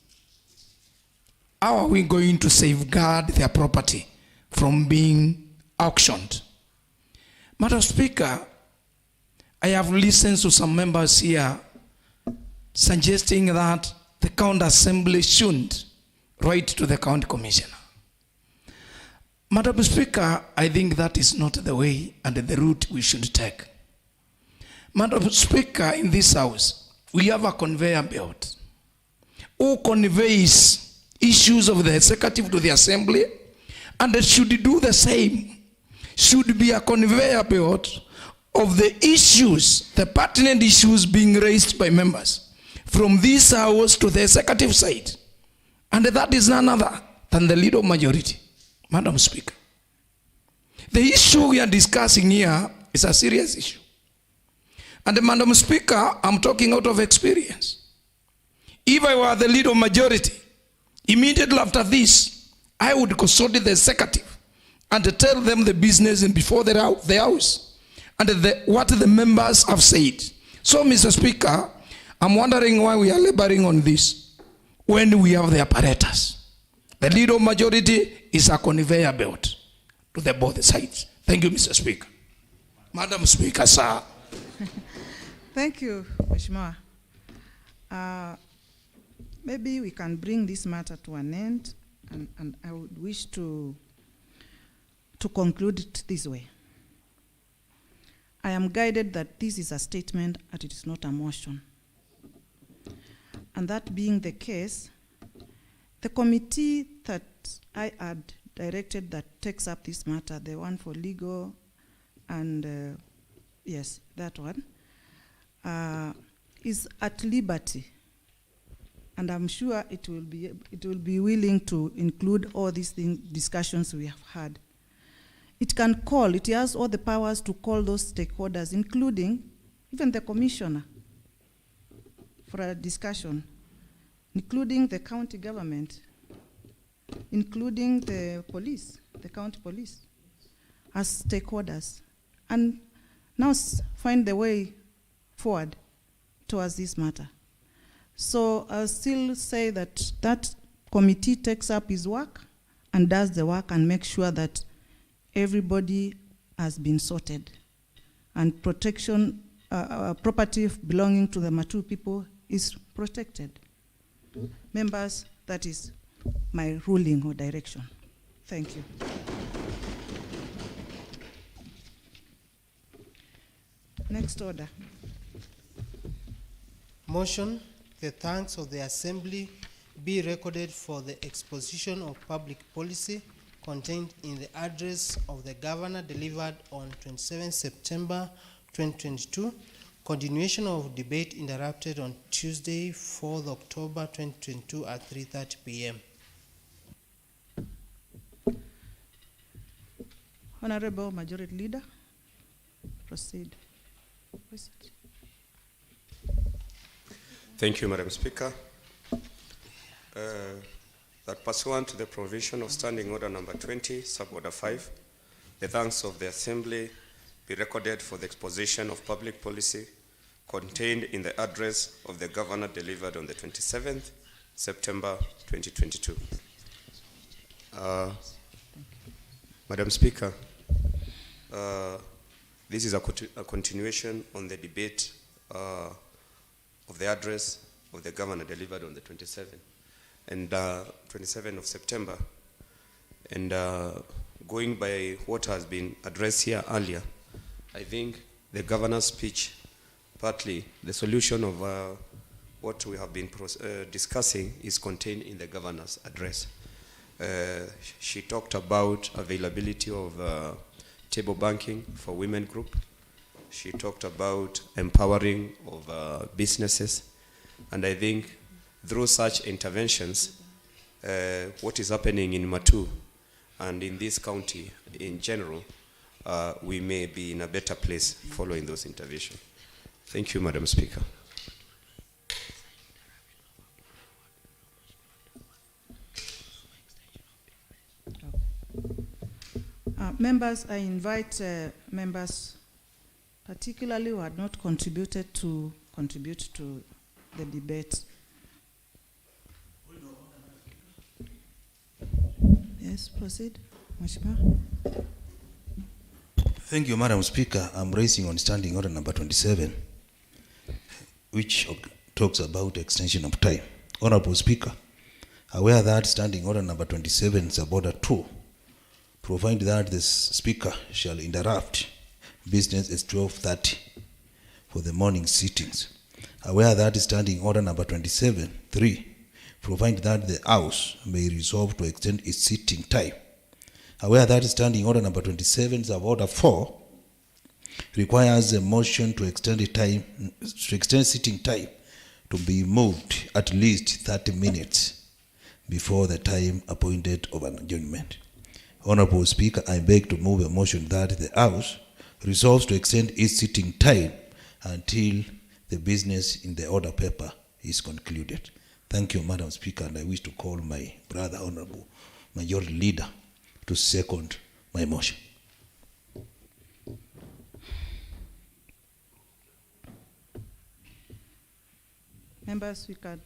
How are we going to safeguard their property from being auctioned? Madam Speaker, I have listened to some members here suggesting that the county assembly shouldn't write to the county commissioner. Madam Speaker, I think that is not the way and the route we should take. Madam Speaker, in this house, we have a conveyor belt who conveys issues of the executive to the assembly, and it should do the same. Should be a conveyor belt of the issues, the pertinent issues being raised by members from this house to the executive side. And that is none other than the leader of majority, Madam Speaker. The issue we are discussing here is a serious issue. And Madam Speaker, I'm talking out of experience. If I were the leader of majority, immediately after this, I would consult the executive and tell them the business and before the house and what the members have said. So, Mr. Speaker, I'm wondering why we are laboring on this when we have the apparatus. The leader of majority is a conveyor belt to the both sides. Thank you, Mr. Speaker. Madam Speaker, sir. Thank you, Mheshimiwa. Maybe we can bring this matter to an end, and I would wish to conclude it this way. I am guided that this is a statement and it is not a motion. And that being the case, the committee that I had directed that takes up this matter, the one for legal and yes, that one, is at liberty. And I'm sure it will be willing to include all these discussions we have had. It can call, it has all the powers to call those stakeholders, including even the commissioner, for a discussion, including the county government, including the police, the county police, as stakeholders, and now find the way forward towards this matter. So I'll still say that that committee takes up his work and does the work and makes sure that everybody has been sorted and protection, property belonging to the Matu people is protected. Members, that is my ruling or direction. Thank you. Next order. Motion, the thanks of the Assembly be recorded for the exposition of public policy contained in the address of the Governor delivered on 27 September 2022. Continuation of debate interrupted on Tuesday, 4th October 2022 at 3:30 p.m. Honorable Majority Leader, proceed. Thank you, Madam Speaker. That pursuant to the provision of Standing Order Number 20, Sub-Order 5, the thanks of the Assembly be recorded for the exposition of public policy contained in the address of the Governor delivered on the 27th September 2022. Madam Speaker, this is a continuation on the debate of the address of the Governor delivered on the 27th and 27th of September. And going by what has been addressed here earlier, I think the Governor's speech, partly the solution of what we have been discussing is contained in the Governor's address. She talked about availability of table banking for women group. She talked about empowering of businesses. And I think through such interventions, what is happening in Matu and in this county in general, we may be in a better place following those interventions. Thank you, Madam Speaker. Members, I invite members particularly who had not contribute to the debate. Yes, proceed. Mheshimiwa. Thank you, Madam Speaker. I'm raising on standing order number 27, which talks about extension of time. Honorable Speaker, aware that standing order number 27 is about 2, provide that the Speaker shall interrupt business at 12:30 for the morning sittings. Aware that standing order number 27, 3, provide that the House may resolve to extend its sitting time. Aware that standing order number 27 is about 4, requires a motion to extend the time, to extend sitting time to be moved at least 30 minutes before the time appointed of an adjournment. Honorable Speaker, I beg to move a motion that the House resolves to extend its sitting time until the business in the order paper is concluded. Thank you, Madam Speaker, and I wish to call my brother, Honorable Majority Leader, to second my motion. Members, we can.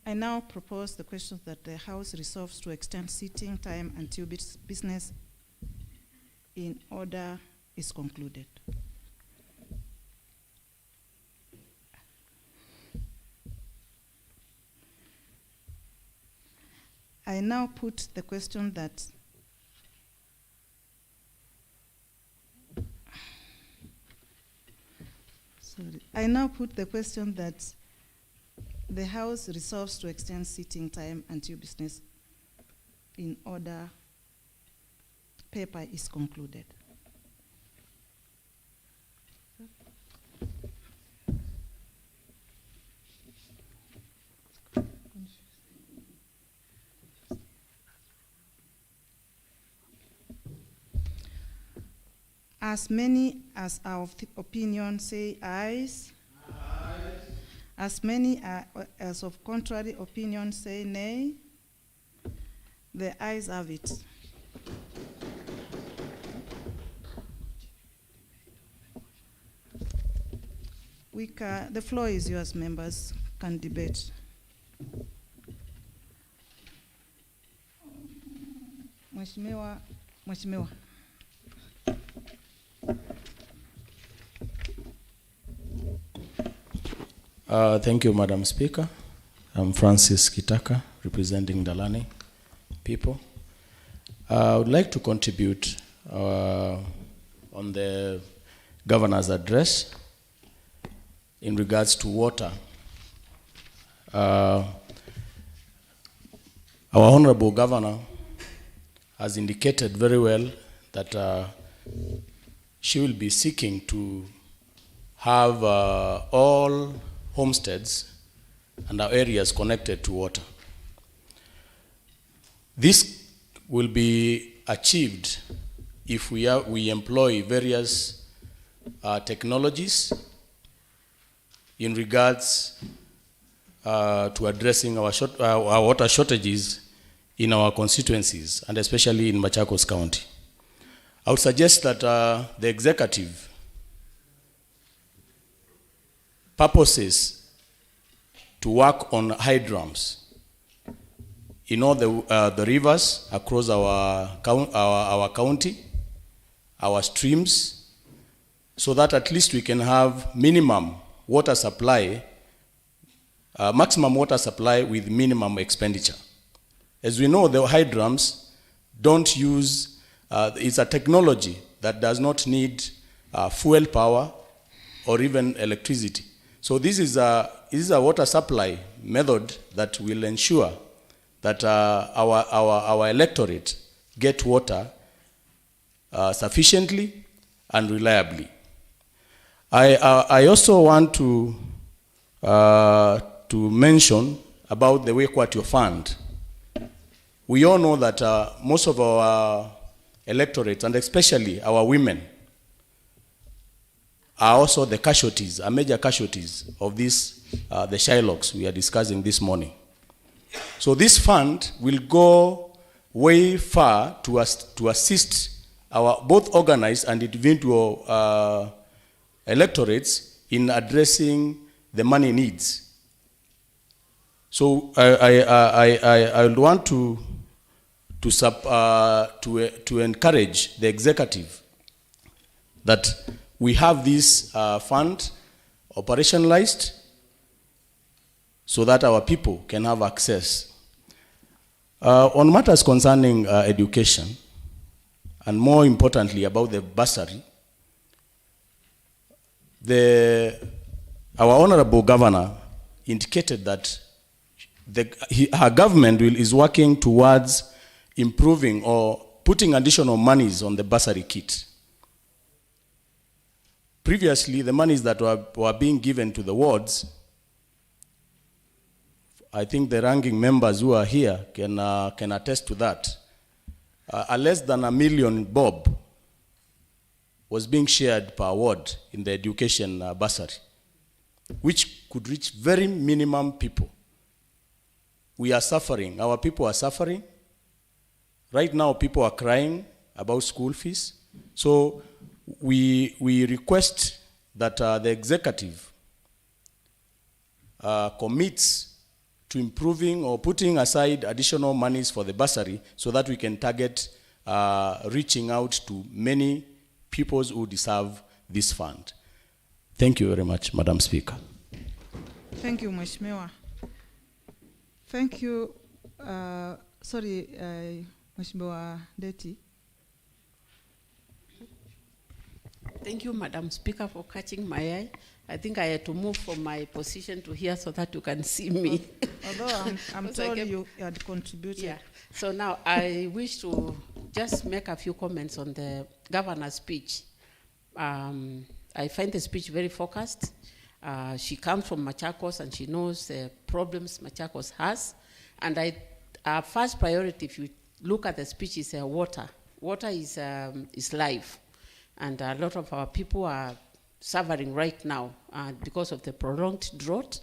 I now propose the question that the House resolves to extend sitting time until business in order is concluded. I now put the question that the House resolves to extend sitting time until business in order paper is concluded. As many as are of the opinion say ayes. As many as of contrary opinion say nay. The ayes have it. The floor is yours, members. Can debate. Mheshimiwa. Thank you, Madam Speaker. I'm Francis Kitaka, representing Dalani people. I would like to contribute on the Governor's address in regards to water. Our Honorable Governor has indicated very well that she will be seeking to have all homesteads and our areas connected to water. This will be achieved if we employ various technologies in regards to addressing our water shortages in our constituencies, and especially in Machakos County. I would suggest that the executive purposes to work on hydrants in all the rivers across our county, our streams, so that at least we can have minimum water supply, maximum water supply with minimum expenditure. As we know, the hydrants don't use, it's a technology that does not need fuel power or even electricity. So this is a water supply method that will ensure that our electorate get water sufficiently and reliably. I also want to mention about the Wakewater Fund. We all know that most of our electorates, and especially our women, are also the casualties, are major casualties of this, the Shylocks we are discussing this morning. So this fund will go way far to assist our both organized and individual electorates in addressing the money needs. So I would want to encourage the executive that we have this fund operationalized so that our people can have access. On matters concerning education, and more importantly about the bursary, our honorable governor indicated that her government is working towards improving or putting additional monies on the bursary kit. Previously, the monies that were being given to the wards, I think the ranking members who are here can attest to that, less than $1 million bob was being shared per ward in the education bursary, which could reach very minimum people. We are suffering. Our people are suffering. Right now, people are crying about school fees. So we request that the executive commits to improving or putting aside additional monies for the bursary so that we can target reaching out to many people who deserve this fund. Thank you very much, Madam Speaker. Thank you, Mheshimiwa. Thank you. Mheshimiwa Deti. Thank you, Madam Speaker, for catching my eye. I think I had to move from my position to here so that you can see me. Although I'm told you had contributed. Yeah. So now I wish to just make a few comments on the governor's speech. I find the speech very focused. She comes from Machakos and she knows the problems Machakos has. And our first priority, if you look at the speech, is water. Water is life. And a lot of our people are suffering right now because of the prolonged drought.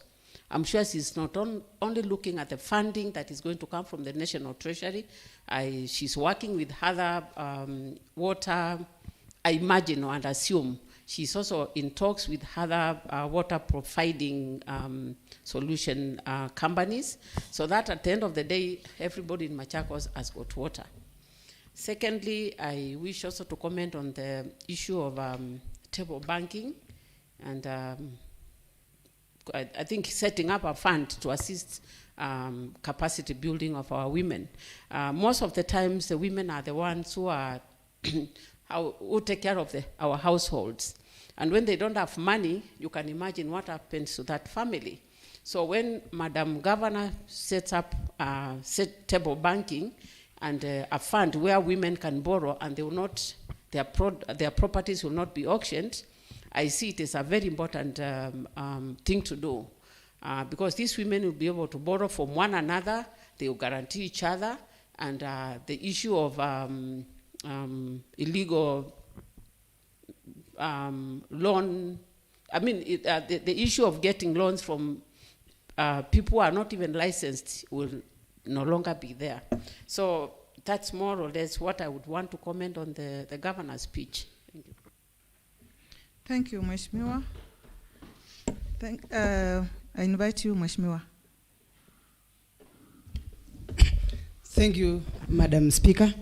I'm sure she's not only looking at the funding that is going to come from the National Treasury. She's working with other water, I imagine and assume. She's also in talks with other water providing solution companies, so that at the end of the day, everybody in Machakos has got water. Secondly, I wish also to comment on the issue of table banking, and I think setting up a fund to assist capacity building of our women. Most of the times, the women are the ones who are who take care of our households. And when they don't have money, you can imagine what happens to that family. So when Madam Governor sets up table banking and a fund where women can borrow and they will not, their properties will not be auctioned, I see it as a very important thing to do. Because these women will be able to borrow from one another, they will guarantee each other, and the issue of illegal loan, the issue of getting loans from people who are not even licensed will no longer be there. So that's more or less what I would want to comment on the governor's speech. Thank you, Mheshimiwa. I invite you, Mheshimiwa. Thank you, Madam Speaker.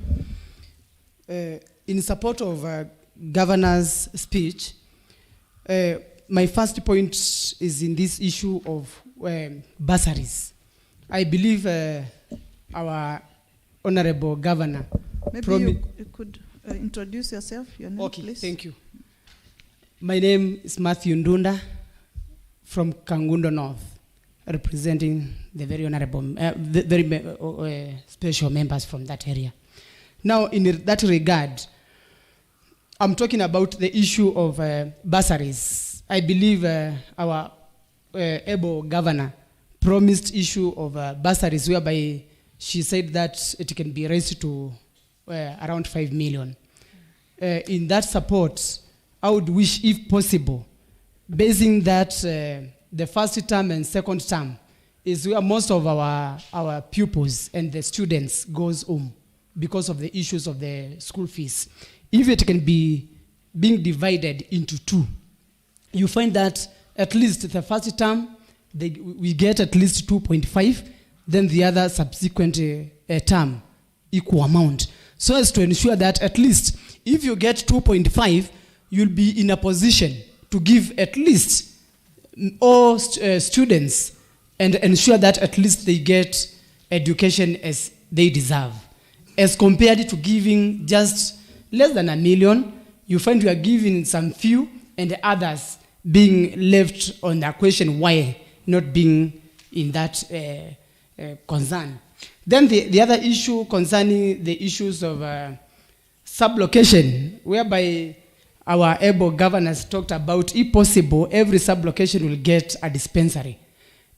In support of Governor's speech, my first point is in this issue of bursaries. I believe our Honorable Governor... Maybe you could introduce yourself, your name, okay, please. Thank you. My name is Matthew Ndunda from Kangundo North, representing the very honorable, special members from that area. Now, in that regard, I'm talking about the issue of bursaries. I believe our able governor promised issue of bursaries, whereby she said that it can be raised to around 5 million. In that support, I would wish, if possible, basing that the first term and second term is where most of our pupils and the students goes home because of the issues of the school fees. If it can be being divided into two, you find that at least the first term, we get at least 2.5, then the other subsequent term, equal amount. So as to ensure that at least if you get 2.5, you'll be in a position to give at least all students and ensure that at least they get education as they deserve. As compared to giving just less than 1 million, you find you are giving some few and the others being left on the question why not being in that concern. Then the other issue concerning the issues of sublocation, whereby our able governors talked about, if possible, every sublocation will get a dispensary.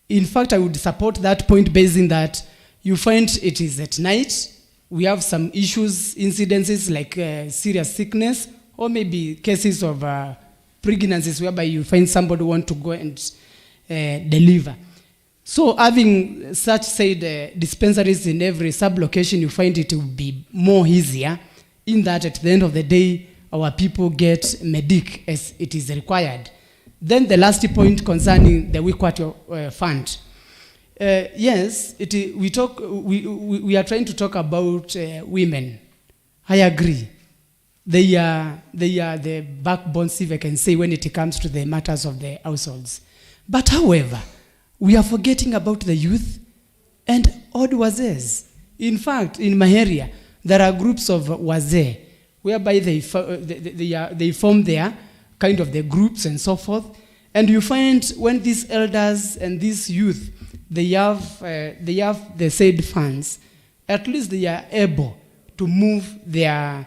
In fact, I would support that point based in that you find it is at night, we have some issues, incidences like serious sickness, or maybe cases of pregnancies whereby you find somebody want to go and deliver. So having such said dispensaries in every sublocation, you find it will be more easier in that at the end of the day, our people get medic as it is required. Then the last point concerning the Wikwato fund. Yes, we are trying to talk about women. I agree. They are the backbone, if I can say, when it comes to the matters of the households. But however, we are forgetting about the youth and old wazes. In fact, in my area, there are groups of wazee whereby they form their kind of the groups and so forth. And you find when these elders and these youth, they have the said funds, at least they are able to move their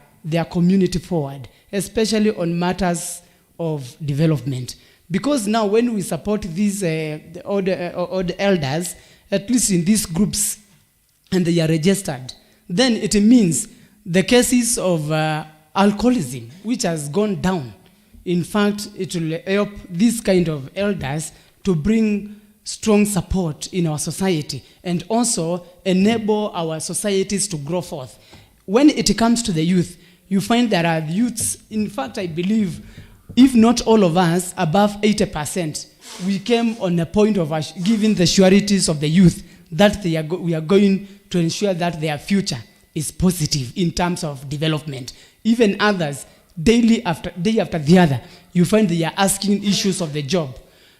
community forward, especially on matters of development. Because now when we support these all the elders, at least in these groups, and they are registered, then it means the cases of alcoholism, which has gone down. In fact, it will help these kind of elders to bring strong support in our society and also enable our societies to grow forth. When it comes to the youth, you find there are youths, in fact, I believe, if not all of us, above 80%, we came on a point of giving the sureties of the youth that we are going to ensure that their future is positive in terms of development. Even others, day after the other, you find they are asking issues of the job.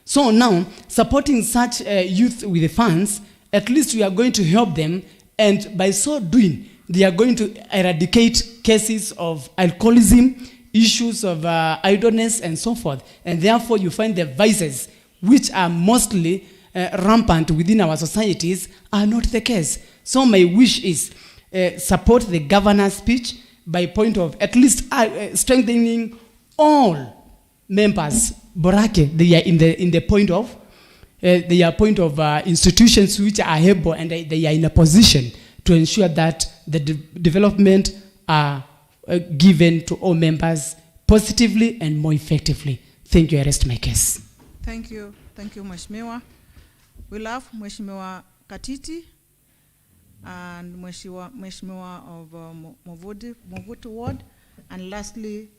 So now, supporting such youth with the funds, at least we are going to help them, and by so doing, they are going to eradicate cases of alcoholism, issues of idleness, and so forth. And therefore, you find the vices, which are mostly rampant within our societies, are not the case. So my wish is support the governor's speech by point of at least strengthening all members. Borake, they are in the point of institutions which are able and they are in a position to ensure that the development are given to all members positively and more effectively. Thank you. I rest my case. Thank you, Mheshimiwa. We'll have Mheshimiwa Katiti and Mheshimiwa of Movuti Ward, and lastly,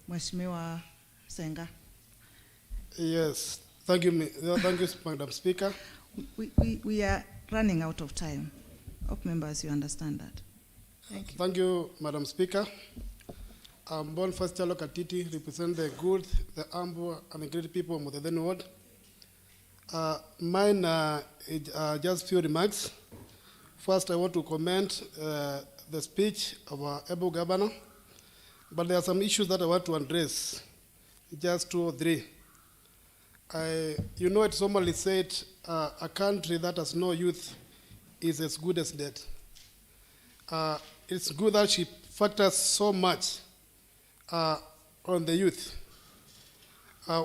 Mheshimiwa Senga. Yes, thank you, Madam Speaker. We are running out of time. Hope members, you understand that. Thank you. Thank you, Madam Speaker. I'm Boniface Chalo Katiti, represent the good, the humble, and the great people of Mudedeni Ward. Mine just few remarks. First, I want to comment the speech of our able governor, but there are some issues that I want to address, just 2 or 3. You know, it's normally said a country that has no youth is as good as dead. It's good that she factors so much on the youth.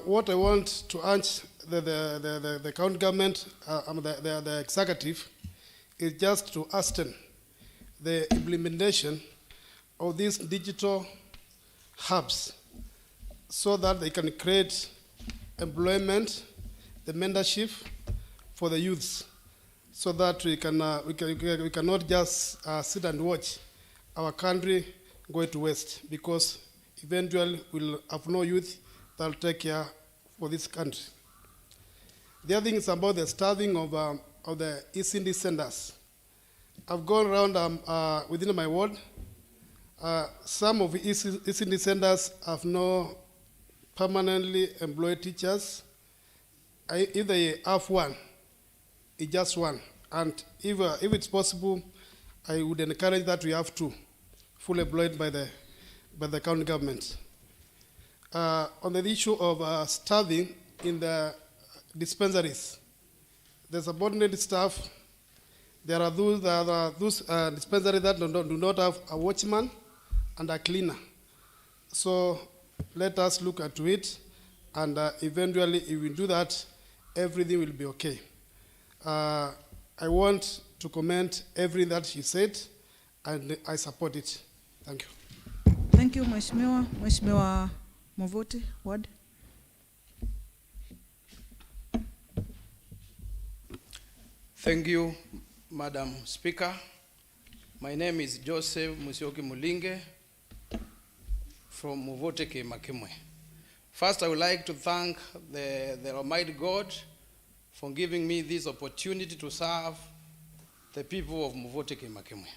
What I want to urge the county government, the executive, is just to hasten the implementation of these digital hubs so that they can create employment, the mentorship for the youths, so that we cannot just sit and watch our country go to waste, because eventually we'll have no youth that will take care for this country. The other thing is about the starving of the ECD centers. I've gone around within my ward. Some of the ECD centers have no permanently employed teachers. If they have one, it's just one. And if it's possible, I would encourage that we have two, fully employed by the county government. On the issue of starving in the dispensaries, the subordinate staff, there are those dispensaries that do not have a watchman and a cleaner. So let us look into it, and eventually, if we do that, everything will be okay. I want to comment everything that she said, and I support it. Thank you. Thank you, Mheshimiwa Muvoti, Ward. Thank you, Madam Speaker. My name is Joseph Musioki Mulinge from Muvoteke Makimwe. First, I would like to thank the Almighty God for giving me this opportunity to serve the people of Muvoteke Makimwe.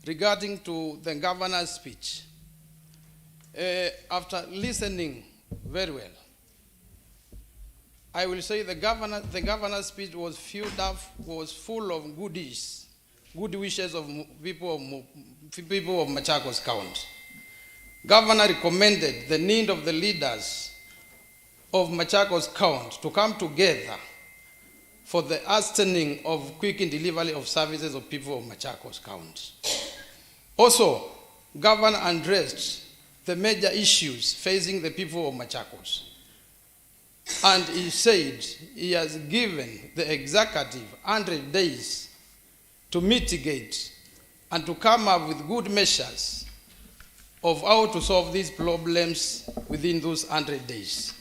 Regarding to the governor's speech, after listening very well, I will say the governor's speech was full of good wishes of people of Machakos County. Governor recommended the need of the leaders of Machakos County to come together for the hastening of quick delivery of services of people of Machakos County. Also, Governor addressed the major issues facing the people of Machakos. And he said he has given the executive 100 days to mitigate and to come up with good measures of how to solve these problems within those 100 days.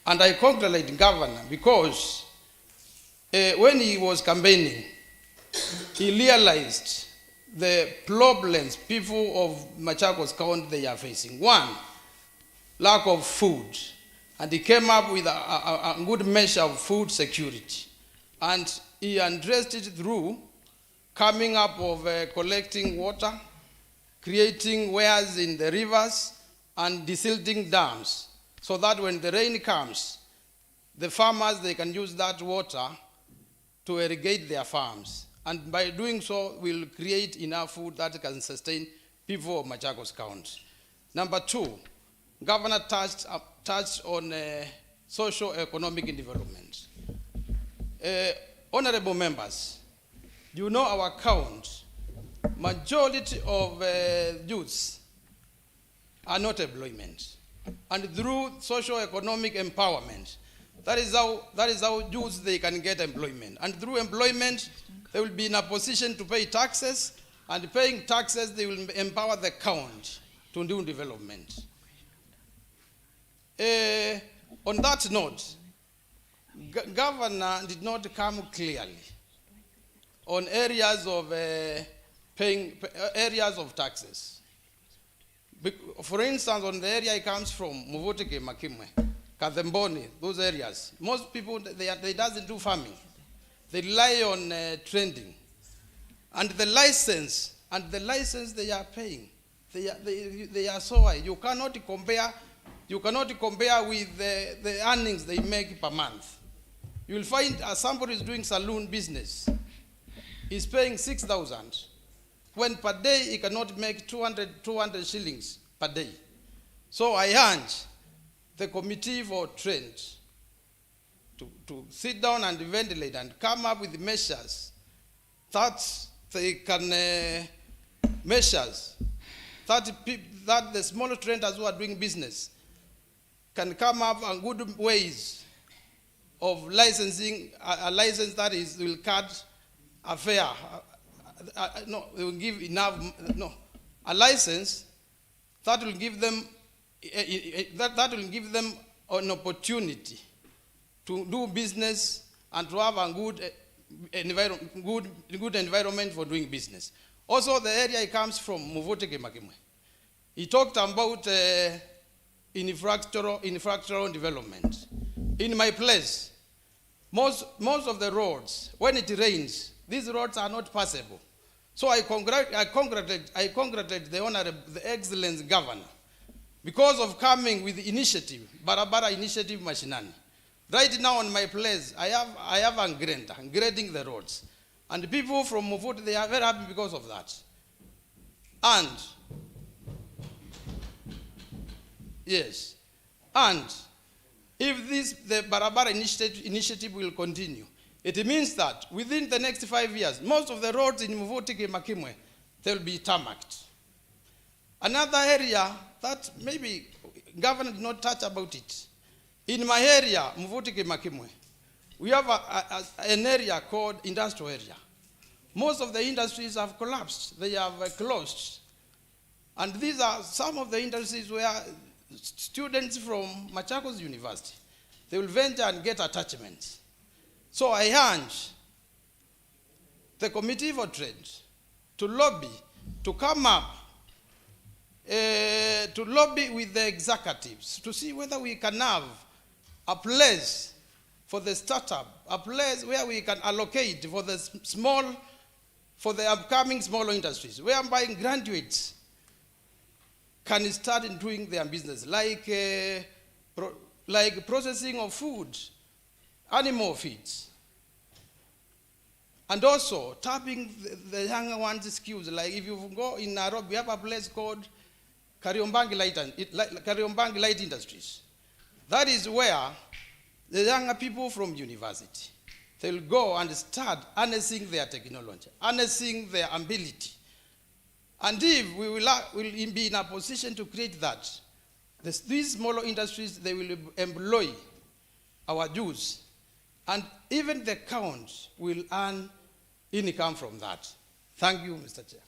And I congratulate the governor because when he was campaigning, he realized the problems people of Machakos County they are facing. One, lack of food. And he came up with a good measure of food security. And he addressed it through coming up of collecting water, creating weirs in the rivers, and desilting dams, so that when the rain comes, the farmers, they can use that water to irrigate their farms. And by doing so, we'll create enough food that can sustain people of Machakos County. Number two, Governor touched on socio-economic development. Honorable members, you know our count, majority of youths are not employment. And through socio-economic empowerment, that is how youths they can get employment. And through employment, they will be in a position to pay taxes, and paying taxes, they will empower the county to do development. On that note, Governor did not come clearly on areas of areas of taxes. For instance, on the area he comes from, Muvoteke Makimwe, Kathemboni, those areas, most people they doesn't do farming. They rely on trading, and the license they are paying, they are so high. You cannot compare with the earnings they make per month. You will find somebody is doing saloon business. He's paying 6,000, when per day he cannot make 200 shillings per day. So I urge the committee for trade to sit down and ventilate and come up with measures that they can that the smaller traders who are doing business can come up with good ways of licensing, a license that will cut a fare. No, they will give enough, no, a license that will give them that will give them an opportunity to do business and to have a good environment for doing business. Also, the area he comes from, Muvoteke Makimwe, he talked about infrastructural development. In my place, most of the roads, when it rains, these roads are not passable. So I congratulate the excellent governor because of coming with the initiative, Barabara Initiative Mashinani. Right now on my place, I have a grader, grading the roads. And the people from Mufut, they are very happy because of that. And, yes, and if the Barabara initiative will continue, it means that within the next 5 years, most of the roads in Muvotike Makimwe, they'll be tarmacked. Another area that maybe governor did not touch about it. In my area, Muvotike Makimwe, we have an area called industrial area. Most of the industries have collapsed. They have closed. And these are some of the industries where students from Machakos University, they will venture and get attachments. So I urge the Committee for Trade to lobby, to come up, to lobby with the executives to see whether we can have a place for the startup, a place where we can allocate for the upcoming smaller industries, whereby graduates can start doing their business, like processing of food, animal feeds, and also tapping the younger ones' skills. Like if you go in Nairobi, we have a place called Kariobangi Light Industries. That is where the younger people from university, they'll go and start harnessing their technology, harnessing their ability. And if we will be in a position to create that, these smaller industries, they will employ our youth. And even the county will earn income from that. Thank you, Mr. Chair.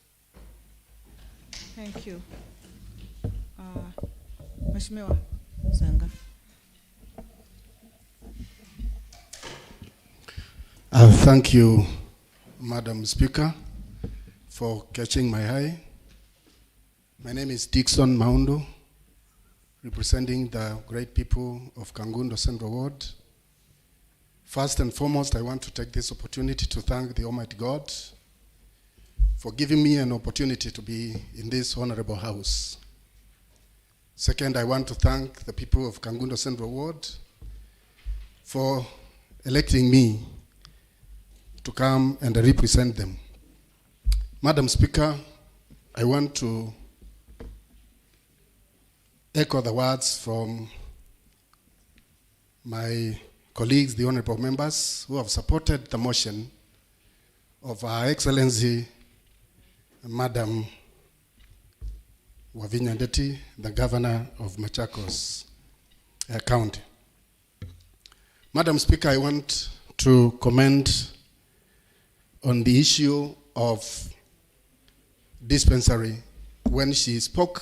Thank you. Mheshimiwa Zanga. Thank you, Madam Speaker, for catching my eye. My name is Dixon Maundo, representing the great people of Kangundo Central Ward. First and foremost, I want to take this opportunity to thank the Almighty God for giving me an opportunity to be in this honorable house. Second, I want to thank the people of Kangundo Central Ward for electing me to come and represent them. Madam Speaker, I want to echo the words from my colleagues, the honorable members, who have supported the motion of Her Excellency, Madam Wavinya Ndeti, the Governor of Machakos County. Madam Speaker, I want to comment on the issue of dispensary. When she spoke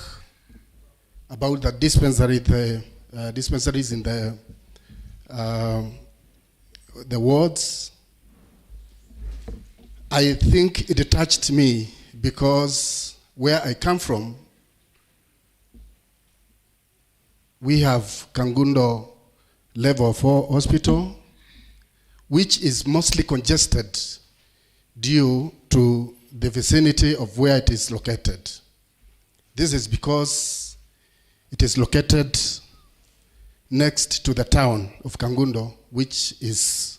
about the dispensary, the dispensaries in the wards, I think it touched me because where I come from, we have Kangundo Level 4 Hospital, which is mostly congested due to the vicinity of where it is located. This is because it is located next to the town of Kangundo, which is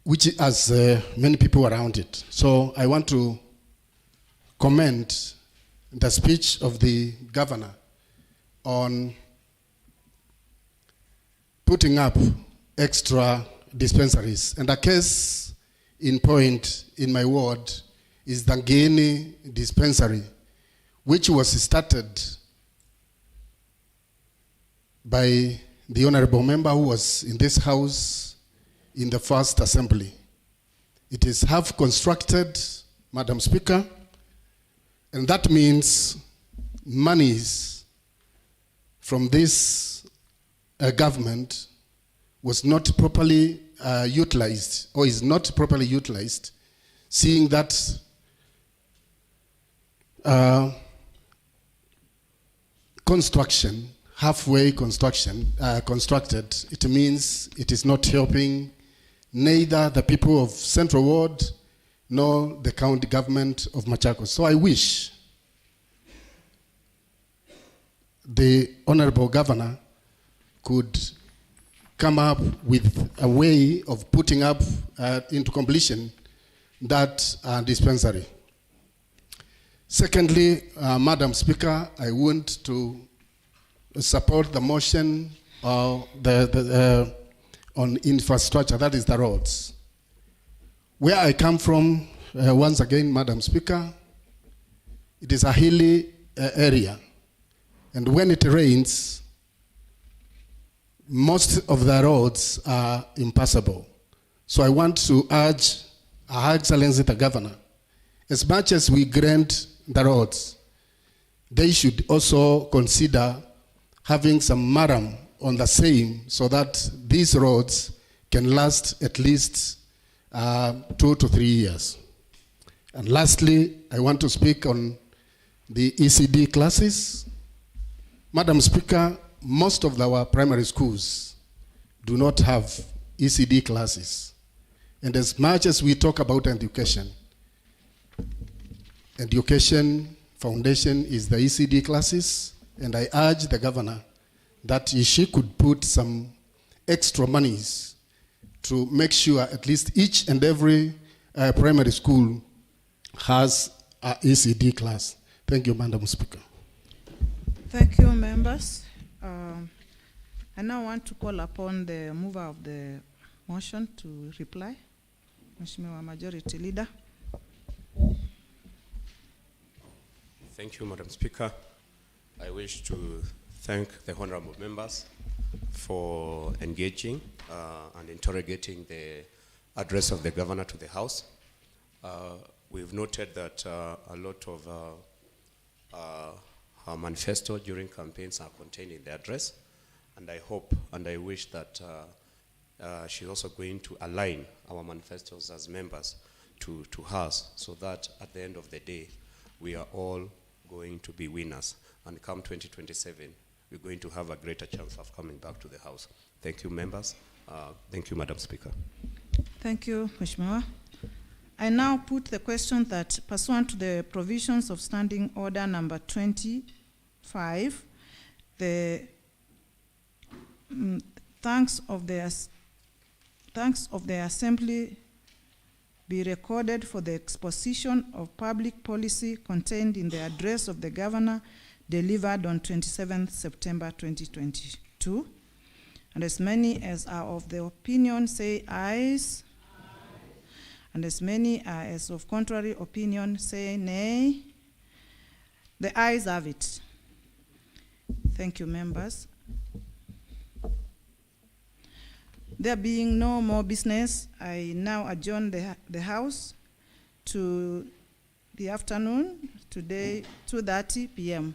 which has many people around it. So I want to comment the speech of the governor on putting up extra dispensaries. And a case in point in my ward is the Ngeni dispensary, which was started by the honorable member who was in this house in the first assembly. It is half constructed, Madam Speaker, and that means monies from this government was not properly utilized, or is not properly utilized, seeing that construction, halfway constructed, it means it is not helping neither the people of Central Ward nor the county government of Machakos. So I wish the Honorable Governor could come up with a way of putting up into completion that dispensary. Secondly, Madam Speaker, I want to support the motion on infrastructure, that is the roads. Where I come from, once again, Madam Speaker, it is a hilly area. And when it rains, most of the roads are impassable. So I want to urge Her Excellency the Governor, as much as we grant the roads, they should also consider having some maram on the same so that these roads can last at least 2 to 3 years. And lastly, I want to speak on the ECD classes. Madam Speaker, most of our primary schools do not have ECD classes. And as much as we talk about education foundation is the ECD classes, and I urge the governor that she could put some extra monies to make sure at least each and every primary school has an ECD class. Thank you, Madam Speaker. Thank you, members. I now want to call upon the mover of the motion to reply. Mheshimiwa Majority Leader. Thank you, Madam Speaker. I wish to thank the honorable members for engaging and interrogating the address of the governor to the House. We've noted that a lot of her manifesto during campaigns are contained in the address, and I hope and I wish that she's also going to align our manifestos as members to hers, so that at the end of the day, we are all going to be winners. And come 2027, we're going to have a greater chance of coming back to the House. Thank you, members. Thank you, Madam Speaker. Thank you, Mheshimiwa. I now put the question that pursuant to the provisions of Standing Order number 25, the thanks of the Assembly be recorded for the exposition of public policy contained in the address of the Governor delivered on 27th September 2022. And as many as are of the opinion say ayes. And as many are as of contrary opinion say nay. The ayes have it. Thank you, members. There being no more business, I now adjourn the House to the afternoon, today, 2:30 p.m.